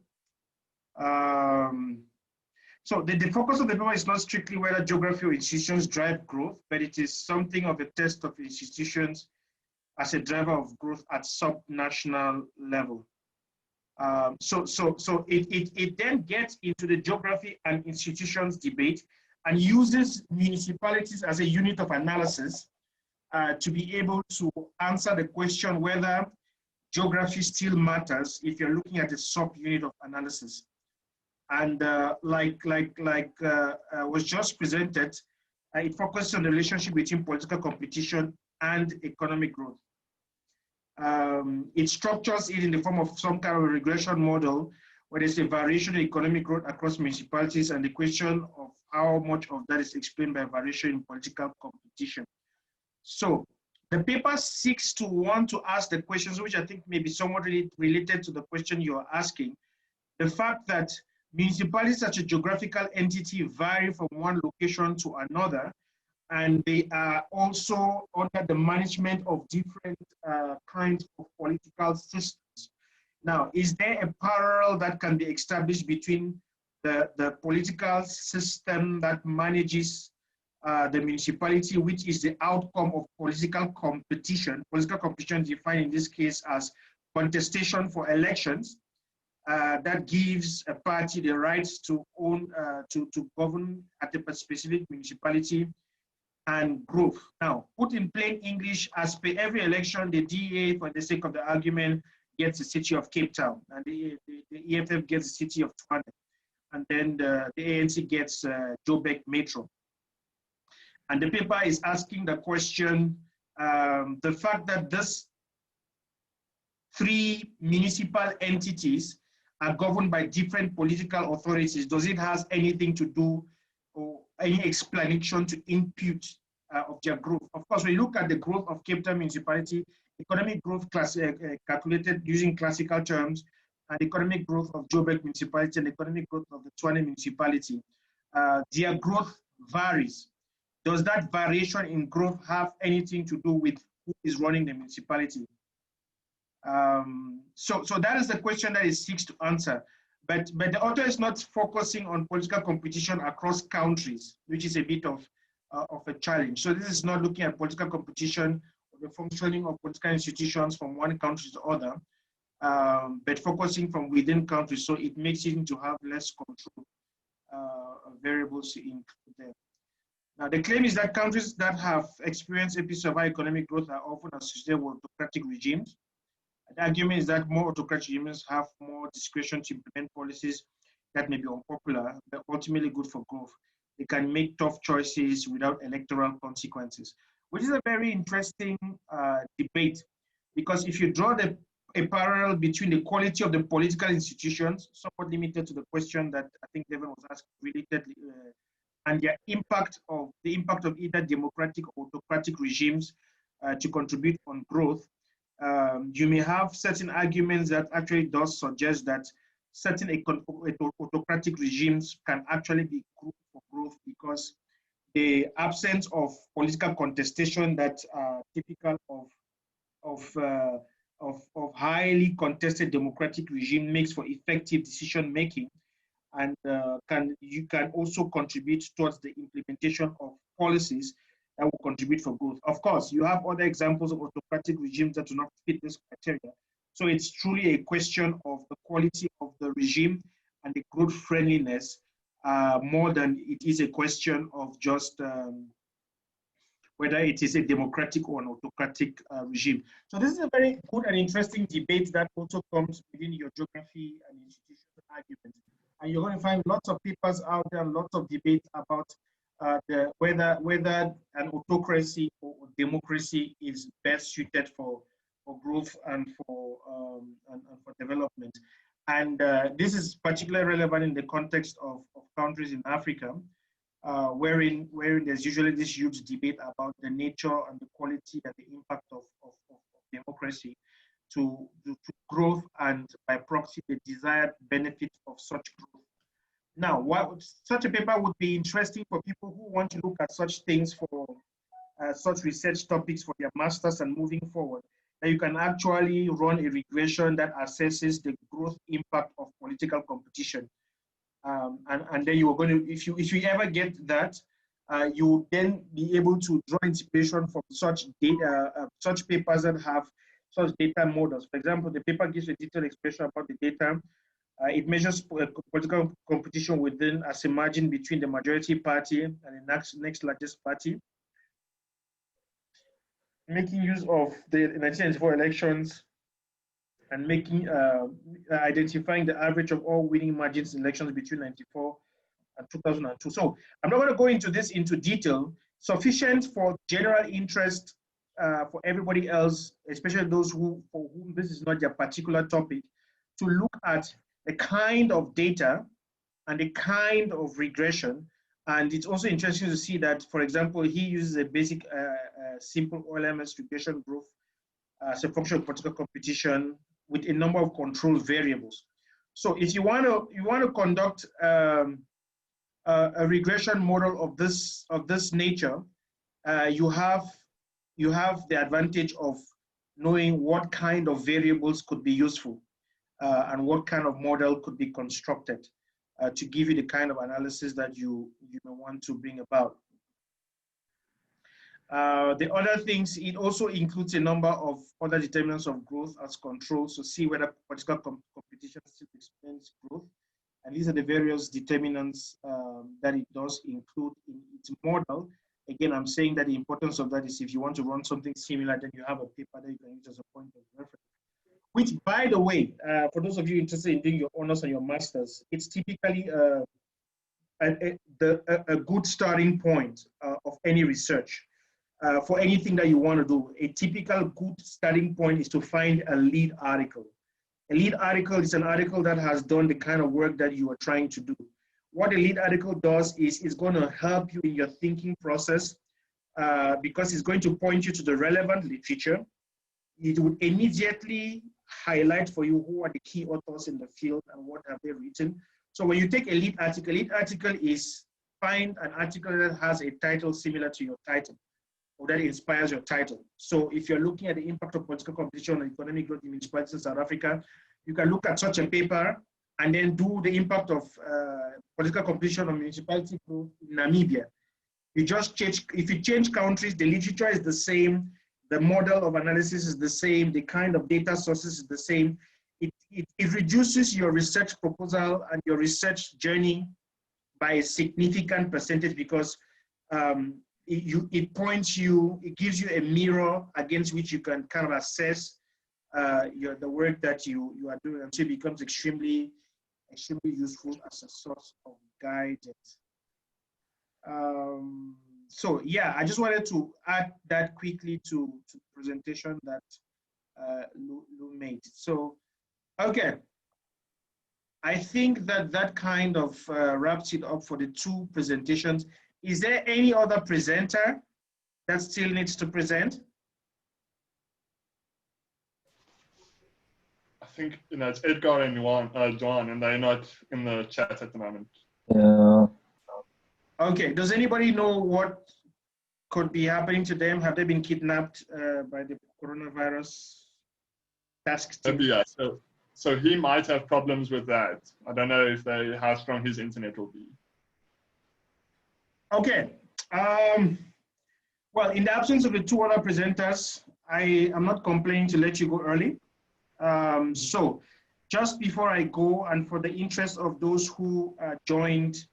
So the focus of the paper is not strictly whether geography or institutions drive growth, but it is something of a test of institutions as a driver of growth at sub-national level. So it then gets into the geography and institutions debate and uses municipalities as a unit of analysis to be able to answer the question whether geography still matters if you're looking at a sub-unit of analysis. And like was just presented, it focuses on the relationship between political competition and economic growth. It structures it in the form of some kind of a regression model where there's a variation in economic growth across municipalities, and the question of how much of that is explained by variation in political competition. So the paper seeks to want to ask the questions, which I think may be somewhat related to the question you're asking. The fact that municipalities as a geographical entity vary from one location to another, and they are also under the management of different kinds of political systems. Now, is there a parallel that can be established between the political system that manages the municipality, which is the outcome of political competition defined in this case as contestation for elections, that gives a party the rights to own, to govern at a specific municipality, and growth. Now, put in plain English, as per every election, the DA, for the sake of the argument, gets the city of Cape Town, and the EFF gets the city of Tshwane, and then the ANC gets Joburg Metro. And the paper is asking the question, the fact that this three municipal entities are governed by different political authorities, does it have anything to do or any explanation to impute of their growth? Of course, when you look at the growth of Cape Town municipality, economic growth calculated using classical terms, and economic growth of Joburg municipality and economic growth of the Tshwane municipality, their growth varies. Does that variation in growth have anything to do with who is running the municipality? So that is the question that it seeks to answer. But the author is not focusing on political competition across countries, which is a bit of a challenge. So this is not looking at political competition or the functioning of political institutions from one country to the other, but focusing from within countries. So it makes it to have less control variables to include there. Now, the claim is that countries that have experienced episodes of high economic growth are often associated with autocratic regimes. The argument is that more autocratic regimes have more discretion to implement policies that may be unpopular, but ultimately good for growth. They can make tough choices without electoral consequences, which is a very interesting debate, because if you draw a parallel between the quality of the political institutions, somewhat limited to the question that I think Devin was asked related, and the impact of either democratic or autocratic regimes to contribute on growth, you may have certain arguments that actually does suggest that certain autocratic regimes can actually be good for growth, because the absence of political contestation that are typical of highly contested democratic regime makes for effective decision making, and you can also contribute towards the implementation of policies that will contribute for growth. Of course, you have other examples of autocratic regimes that do not fit this criteria. So it's truly a question of the quality of the regime and the growth friendliness, more than it is a question of just whether it is a democratic or an autocratic regime. So this is a very good and interesting debate that also comes within your geography and institutional arguments. And you're going to find lots of papers out there, lots of debates about whether an autocracy or democracy is best suited for growth and for development. And this is particularly relevant in the context of countries in Africa, wherein there's usually this huge debate about the nature and the quality and the impact of democracy to growth, and by proxy the desired benefit of such growth. Now, such a paper would be interesting for people who want to look at such things for such research topics for their masters and moving forward. That you can actually run a regression that assesses the growth impact of political competition. And then you are going to, if you ever get that, you will then be able to draw inspiration from such data, such papers that have such data models. For example, the paper gives a detailed expression about the data. It measures political competition within as a margin between the majority party and the next largest party, making use of the 1994 elections and identifying the average of all winning margins in elections between 1994 and 2002. So I'm not going to go into this into detail, sufficient for general interest for everybody else, especially those for whom this is not their particular topic, to look at the kind of data and the kind of regression. And it's also interesting to see that, for example, he uses a basic simple OLMS regression growth as a function of political competition with a number of control variables. So if you want to conduct a regression model of this nature, you have the advantage of knowing what kind of variables could be useful and what kind of model could be constructed to give you the kind of analysis that you may want to bring about. The other things, it also includes a number of other determinants of growth as controls to see whether political competition still explains growth. And these are the various determinants that it does include in its model. Again, I'm saying that the importance of that is if you want to run something similar, then you have a paper that you can use as a point of reference. Which, by the way, for those of you interested in doing your honors and your masters, it's typically a good starting point of any research. For anything that you want to do, a typical good starting point is to find a lead article. A lead article is an article that has done the kind of work that you are trying to do. What a lead article does is it's going to help you in your thinking process because it's going to point you to the relevant literature. It would immediately highlight for you who are the key authors in the field and what have they written. So when you take a lead article is find an article that has a title similar to your title. or that inspires your title. So if you're looking at the impact of political competition on economic growth in municipalities in South Africa, you can look at such a paper and then do the impact of political competition on municipality growth in Namibia. You just change, if you change countries, the literature is the same, the model of analysis is the same, the kind of data sources is the same. It reduces your research proposal and your research journey by a significant percentage because it points you, it gives you a mirror against which you can kind of assess the work that you are doing, and so it becomes extremely useful as a source of guidance. So yeah, I just wanted to add that quickly to the presentation that Lou made. So, okay. I think that kind of wraps it up for the two presentations. Is there any other presenter that still needs to present? I think it's Edgar and John, and they're not in the chat at the moment. Yeah. Okay. Does anybody know what could be happening to them? Have they been kidnapped by the coronavirus task team? Yeah. So he might have problems with that. I don't know how strong his internet will be. Okay. Well, in the absence of the two other presenters, I am not complaining to let you go early. So just before I go, and for the interest of those who joined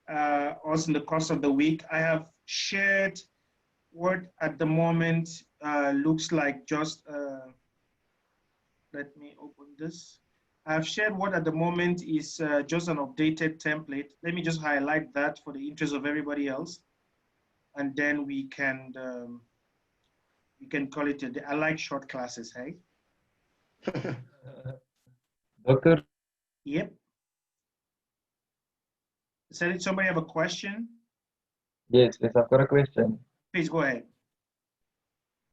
us in the course of the week, I have shared what at the moment looks like just, let me open this. I've shared what at the moment is just an updated template. Let me just highlight that for the interest of everybody else. And then we can call it a day. I like short classes, hey? Doctor? Yep. Did somebody have a question? Yes, I've got a question. Please go ahead.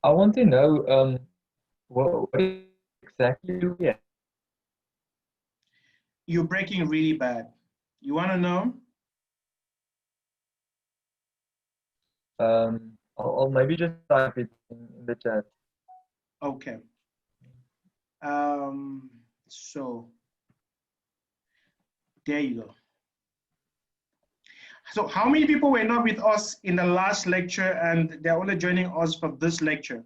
I want to know what exactly do we have? You're breaking really bad. You want to know? I'll maybe just type it in the chat. Okay. So there you go. So how many people were not with us in the last lecture and they're only joining us for this lecture?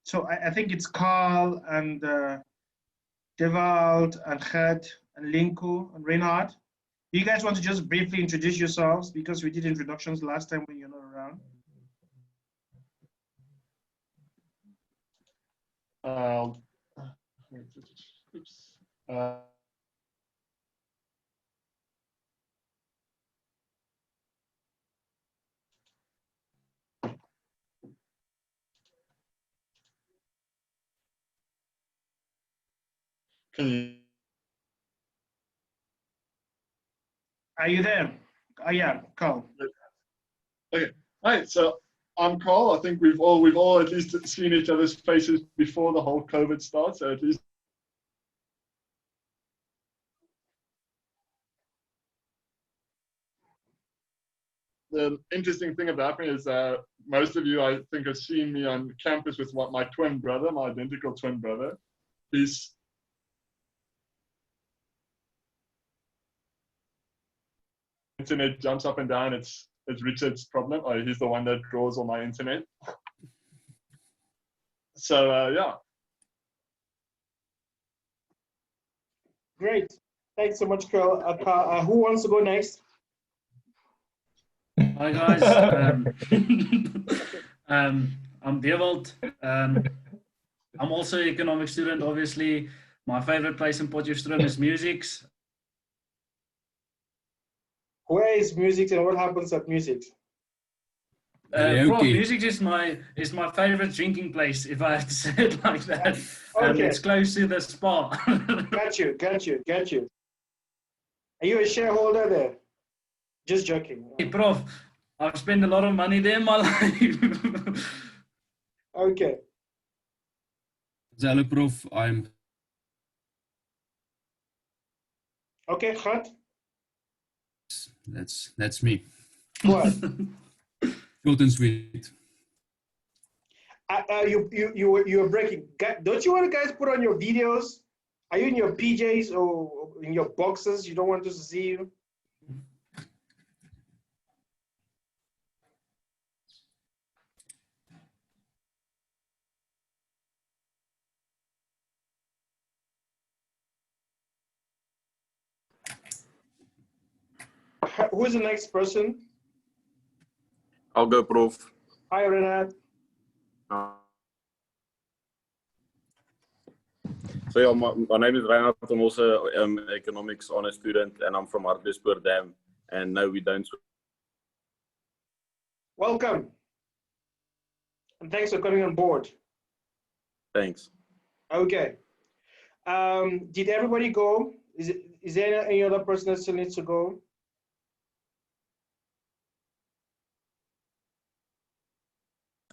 So I think it's Carl and Devald and Gert and Linku and Reinhard. Do you guys want to just briefly introduce yourselves because we did introductions last time when you're not around? Can you? Are you there? Oh yeah, Carl. Okay. Hi. So I'm Carl. I think we've all at least seen each other's faces before the whole COVID starts. So at least. The interesting thing about me is most of you, I think, have seen me on campus with my twin brother, my identical twin brother. He's internet jumps up and down. It's Richard's problem. He's the one that draws all my internet. So yeah. Great. Thanks so much, Carl. Who wants to go next? Hi guys, I'm Devald. I'm also an economic student, obviously. My favorite place in Potchefstroom is Musics. Where is Musics and what happens at Musics? Prof, Musics is my favorite drinking place, if I have to say it like that. Okay. It's close to the spa. Got you. Are you a shareholder there? Just joking. Hey, Prof, I've spent a lot of money there in my life. Okay. Hello, Prof. I'm. Okay, Gert. That's me. What? Short and sweet. You were breaking. Don't you want to guys put on your videos? Are you in your PJs or in your boxes? You don't want us to see you? Who is the next person? I'll go, Prof. Hi, Renat. So yeah, my name is Reinhard. I'm also economics honors student, and I'm from Hartbeespoort Dam. And no, we don't. Welcome. And thanks for coming on board. Thanks. Okay. Did everybody go? Is there any other person that still needs to go?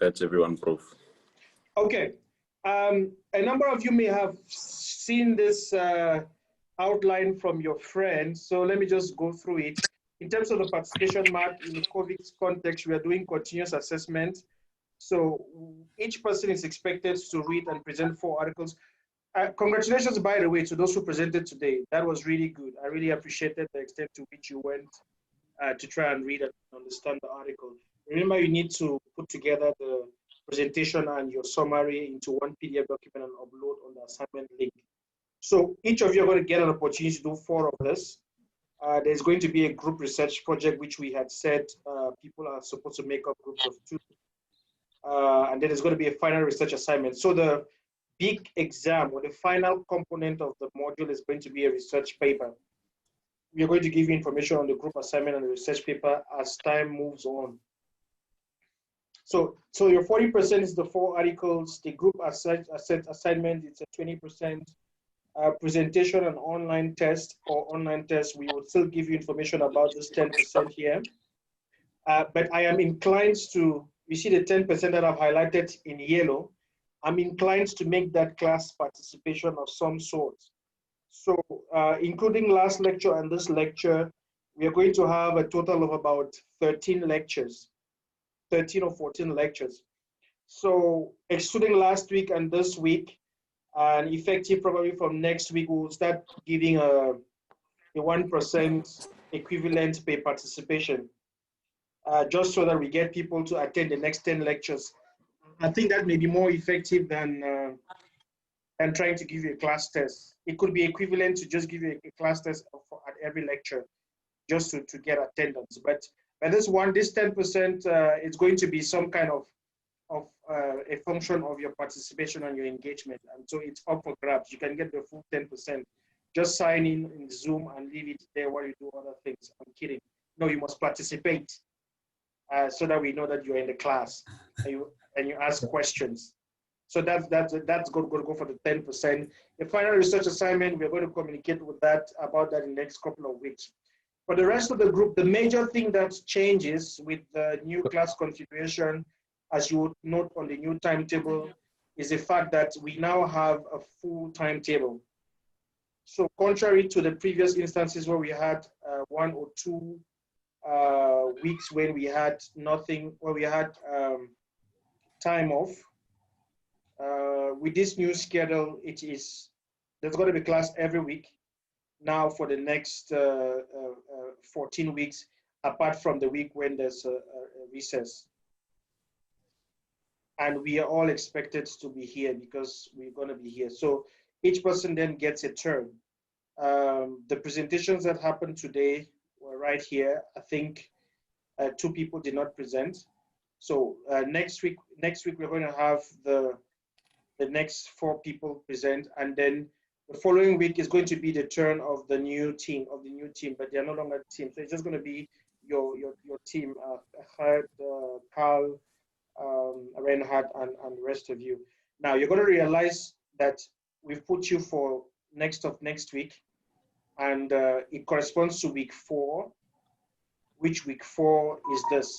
That's everyone, Prof. Okay. A number of you may have seen this outline from your friends, so let me just go through it. In terms of the participation mark in the COVID context, we are doing continuous assessment. So each person is expected to read and present 4 articles. Congratulations, by the way, to those who presented today. That was really good. I really appreciated the extent to which you went to try and read and understand the article. Remember, you need to put together the presentation and your summary into one PDF document and upload on the assignment link. So each of you are going to get an opportunity to do 4 of this. There's going to be a group research project, which we had said people are supposed to make up groups of 2. And then there's going to be a final research assignment. So the big exam or the final component of the module is going to be a research paper. We are going to give you information on the group assignment and the research paper as time moves on. So your 40% is the 4 articles. The group assignment, it's a 20%. Presentation and online test or online test, we will still give you information about this 10% here. But I am inclined to, you see the 10% that I've highlighted in yellow, I'm inclined to make that class participation of some sort. So including last lecture and this lecture, we are going to have a total of about 13 lectures, 13 or 14 lectures. So excluding last week and this week, and effective probably from next week, we'll start giving a 1% equivalent pay participation, just so that we get people to attend the next 10 lectures. I think that may be more effective than trying to give you a class test. It could be equivalent to just give you a class test at every lecture, just to get attendance. But this 10%, it's going to be some kind of a function of your participation and your engagement. And so it's up for grabs. You can get the full 10%. Just sign in Zoom and leave it there while you do other things. I'm kidding. No, you must participate so that we know that you're in the class and you ask questions. So that's going to go for the 10%. The final research assignment, we're going to communicate about that in the next couple of weeks. For the rest of the group, the major thing that changes with the new class configuration, as you would note on the new timetable, is the fact that we now have a full timetable. So contrary to the previous instances where we had 1 or 2 weeks when we had nothing, where we had time off, with this new schedule, there's going to be class every week now for the next 14 weeks, apart from the week when there's a recess. And we are all expected to be here because we're going to be here. So each person then gets a turn. The presentations that happened today were right here. I think 2 people did not present. So next week we're going to have the next 4 people present, and then the following week is going to be the turn of the new team, but they're no longer a team. So it's just going to be your team, Carl, Reinhard, and the rest of you. Now you're going to realize that we've put you for next week, and it corresponds to week 4, which week 4 is this.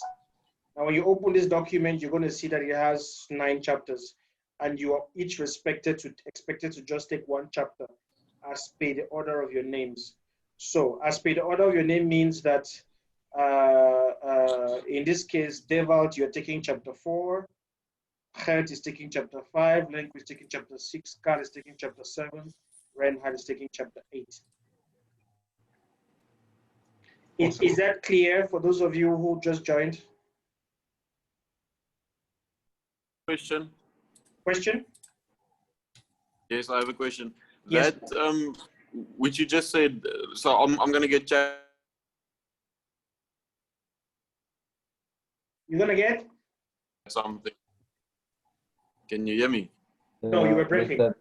Now when you open this document, you're going to see that it has 9 chapters, and you are each expected to just take 1 chapter as per the order of your names. So as per the order of your name means that In this case, Devalt, you're taking chapter 4. Gert is taking chapter 5. Lenk is taking chapter 6. Karl is taking chapter 7. Reinhard is taking chapter 8. Awesome. Is that clear for those of you who just joined? Question? Question? Yes, I have a question. Yes. That which you just said, so I'm going to get chat. You're going to get? Something. Can you hear me? No, you were breaking.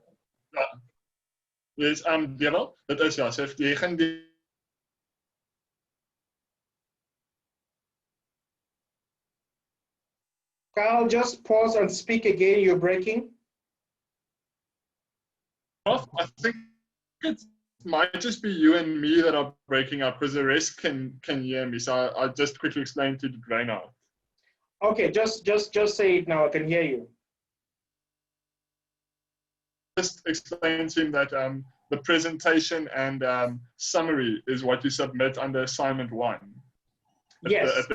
Yes, Dewald, dit is ja, Sept, jy gaan die Carl, just pause and speak again. You're breaking. I think it might just be you and me that are breaking up because the rest can hear me. So I'll just quickly explain to Grainer. Okay, just say it now. I can hear you. Just explain to him that the presentation and summary is what you submit under assignment 1. Yes.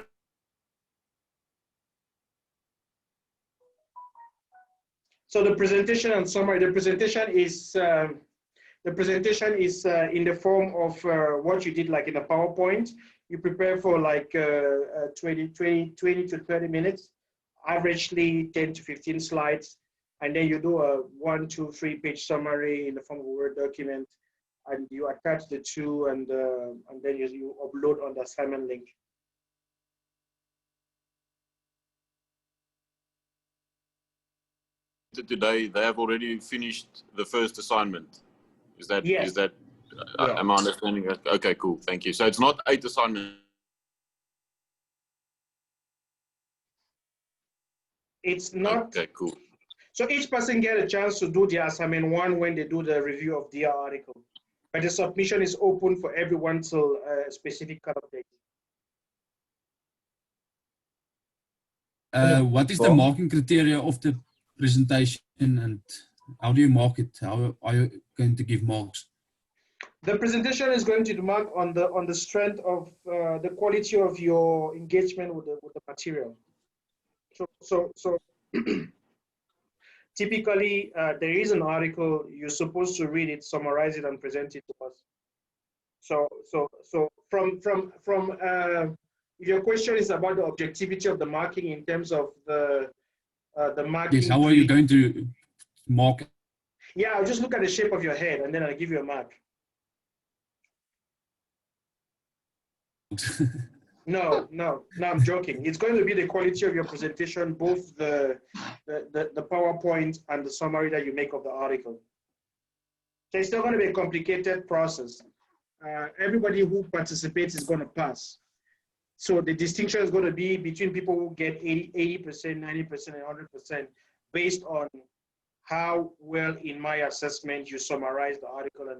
So the presentation and summary. The presentation is in the form of what you did, like in a PowerPoint. You prepare for like 20 to 30 minutes, averagely 10 to 15 slides, and then you do a 1, 2, 3 page summary in the form of a Word document, and you attach the two, and then you upload on the assignment link. Today they have already finished the first assignment. Is that Yes. Is that Yeah. am I understanding that? Okay, cool. Thank you. So it's not 8 assignments. It's not. Okay, cool. So each person get a chance to do their assignment 1 when they do the review of their article. But the submission is open for everyone till a specific cutoff date. What is the marking criteria of the presentation and how do you mark it? How are you going to give marks? The presentation is going to be marked on the strength of the quality of your engagement with the material. So typically there is an article, you're supposed to read it, summarize it, and present it to us. So from if your question is about the objectivity of the marking in terms of the marking. Yes, how are you going to mark? Yeah, I'll just look at the shape of your head and then I'll give you a mark. No, I'm joking. It's going to be the quality of your presentation, both the PowerPoint and the summary that you make of the article. So it's not going to be a complicated process. Everybody who participates is going to pass. So the distinction is going to be between people who get 80%, 90%, and 100% based on how well, in my assessment, you summarize the article and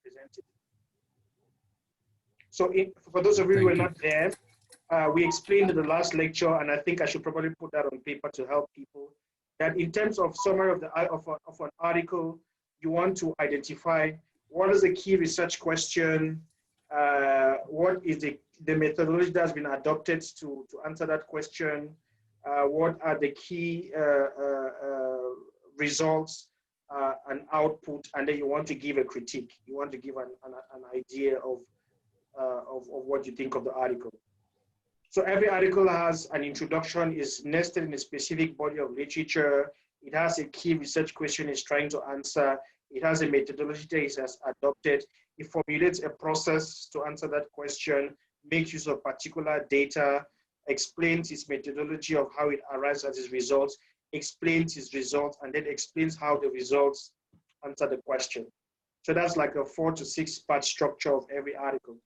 present it. So for those of you who are not there, we explained in the last lecture, and I think I should probably put that on paper to help people, that in terms of summary of an article, you want to identify what is the key research question, what is the methodology that's been adopted to answer that question, what are the key results and output, and then you want to give a critique. You want to give an idea of what you think of the article. So every article has an introduction, is nested in a specific body of literature. It has a key research question it's trying to answer. It has a methodology that it has adopted. It formulates a process to answer that question, makes use of particular data, explains its methodology of how it arrives at its results, explains its results, and then explains how the results answer the question. So that's like a 4 to 6 part structure of every article.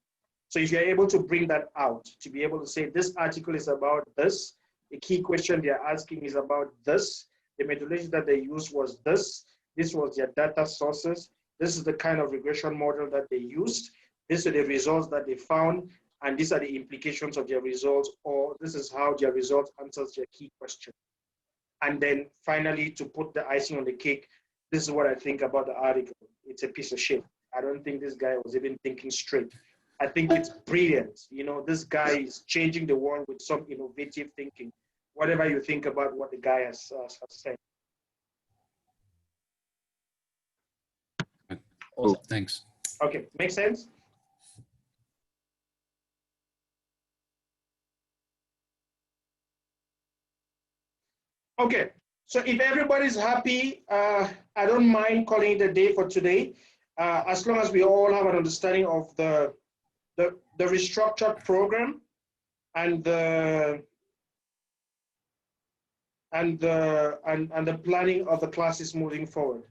So if you're able to bring that out, to be able to say this article is about this, the key question they're asking is about this, the methodology that they used was this was their data sources, this is the kind of regression model that they used, these are the results that they found, and these are the implications of their results, or this is how their results answers their key question. And then finally, to put the icing on the cake, this is what I think about the article. It's a piece of shit. I don't think this guy was even thinking straight. I think it's brilliant. You know, this guy is changing the world with some innovative thinking, whatever you think about what the guy has said. Awesome. Thanks. Okay, makes sense? Okay, so if everybody's happy, I don't mind calling it a day for today, as long as we all have an understanding of the restructured program and the planning of the classes moving forward.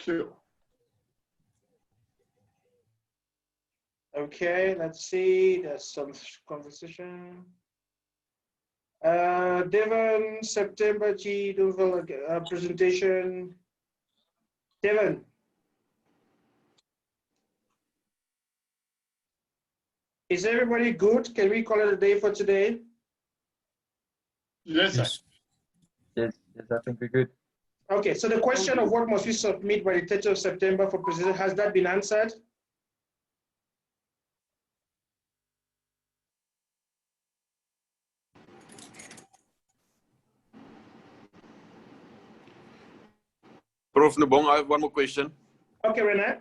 Cool. Okay, let's see. There's some conversation. Devon, September G, presentation. Devon. Is everybody good? Can we call it a day for today? Yes, Yes. Yes, yes, I think we're good. Okay, so the question of what must we submit by the 30th of September for presentation, has that been answered? Prof. Nubong, I have one more question. Okay, Renat.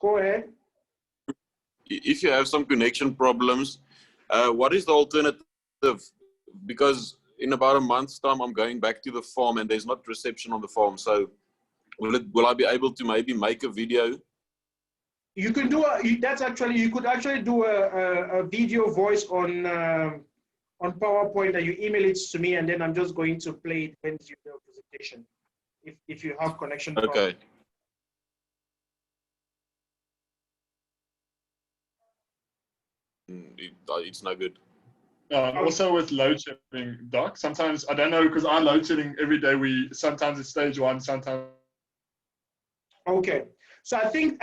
Go ahead. If you have some connection problems, what is the alternative? Because in about a month's time, I'm going back to the farm and there's not reception on the farm. So will I be able to maybe make a video? You can do you could actually do a video voice on PowerPoint, and you email it to me, and then I'm just going to play it when you do a presentation. If you have connection problems. Okay. It's no good. Also with load shedding, Doc, sometimes, I don't know, because I'm load shedding every day. Sometimes it's stage one, sometimes. Okay, so I think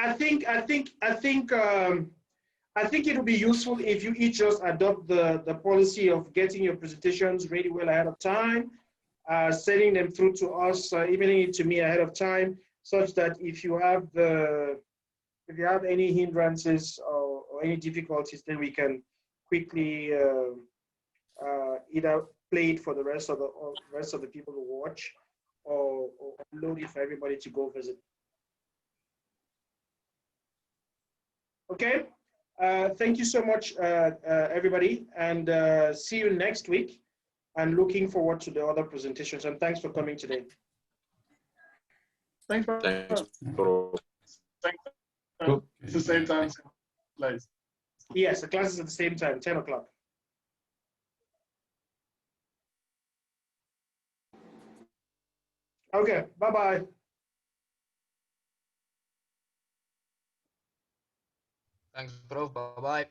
it would be useful if you each just adopt the policy of getting your presentations ready well ahead of time, sending them through to us, emailing it to me ahead of time, such that if you have any hindrances or any difficulties, then we can quickly either play it for the rest of the people to watch, or upload it for everybody to go visit. Okay, thank you so much, everybody, and see you next week. And looking forward to the other presentations. And thanks for coming today. Thanks, bro. Thanks. Thanks. Cool. It's the same time, same place. Yes, the class is at the same time, 10 o'clock. Okay, bye-bye. Thanks, bro. Bye-bye.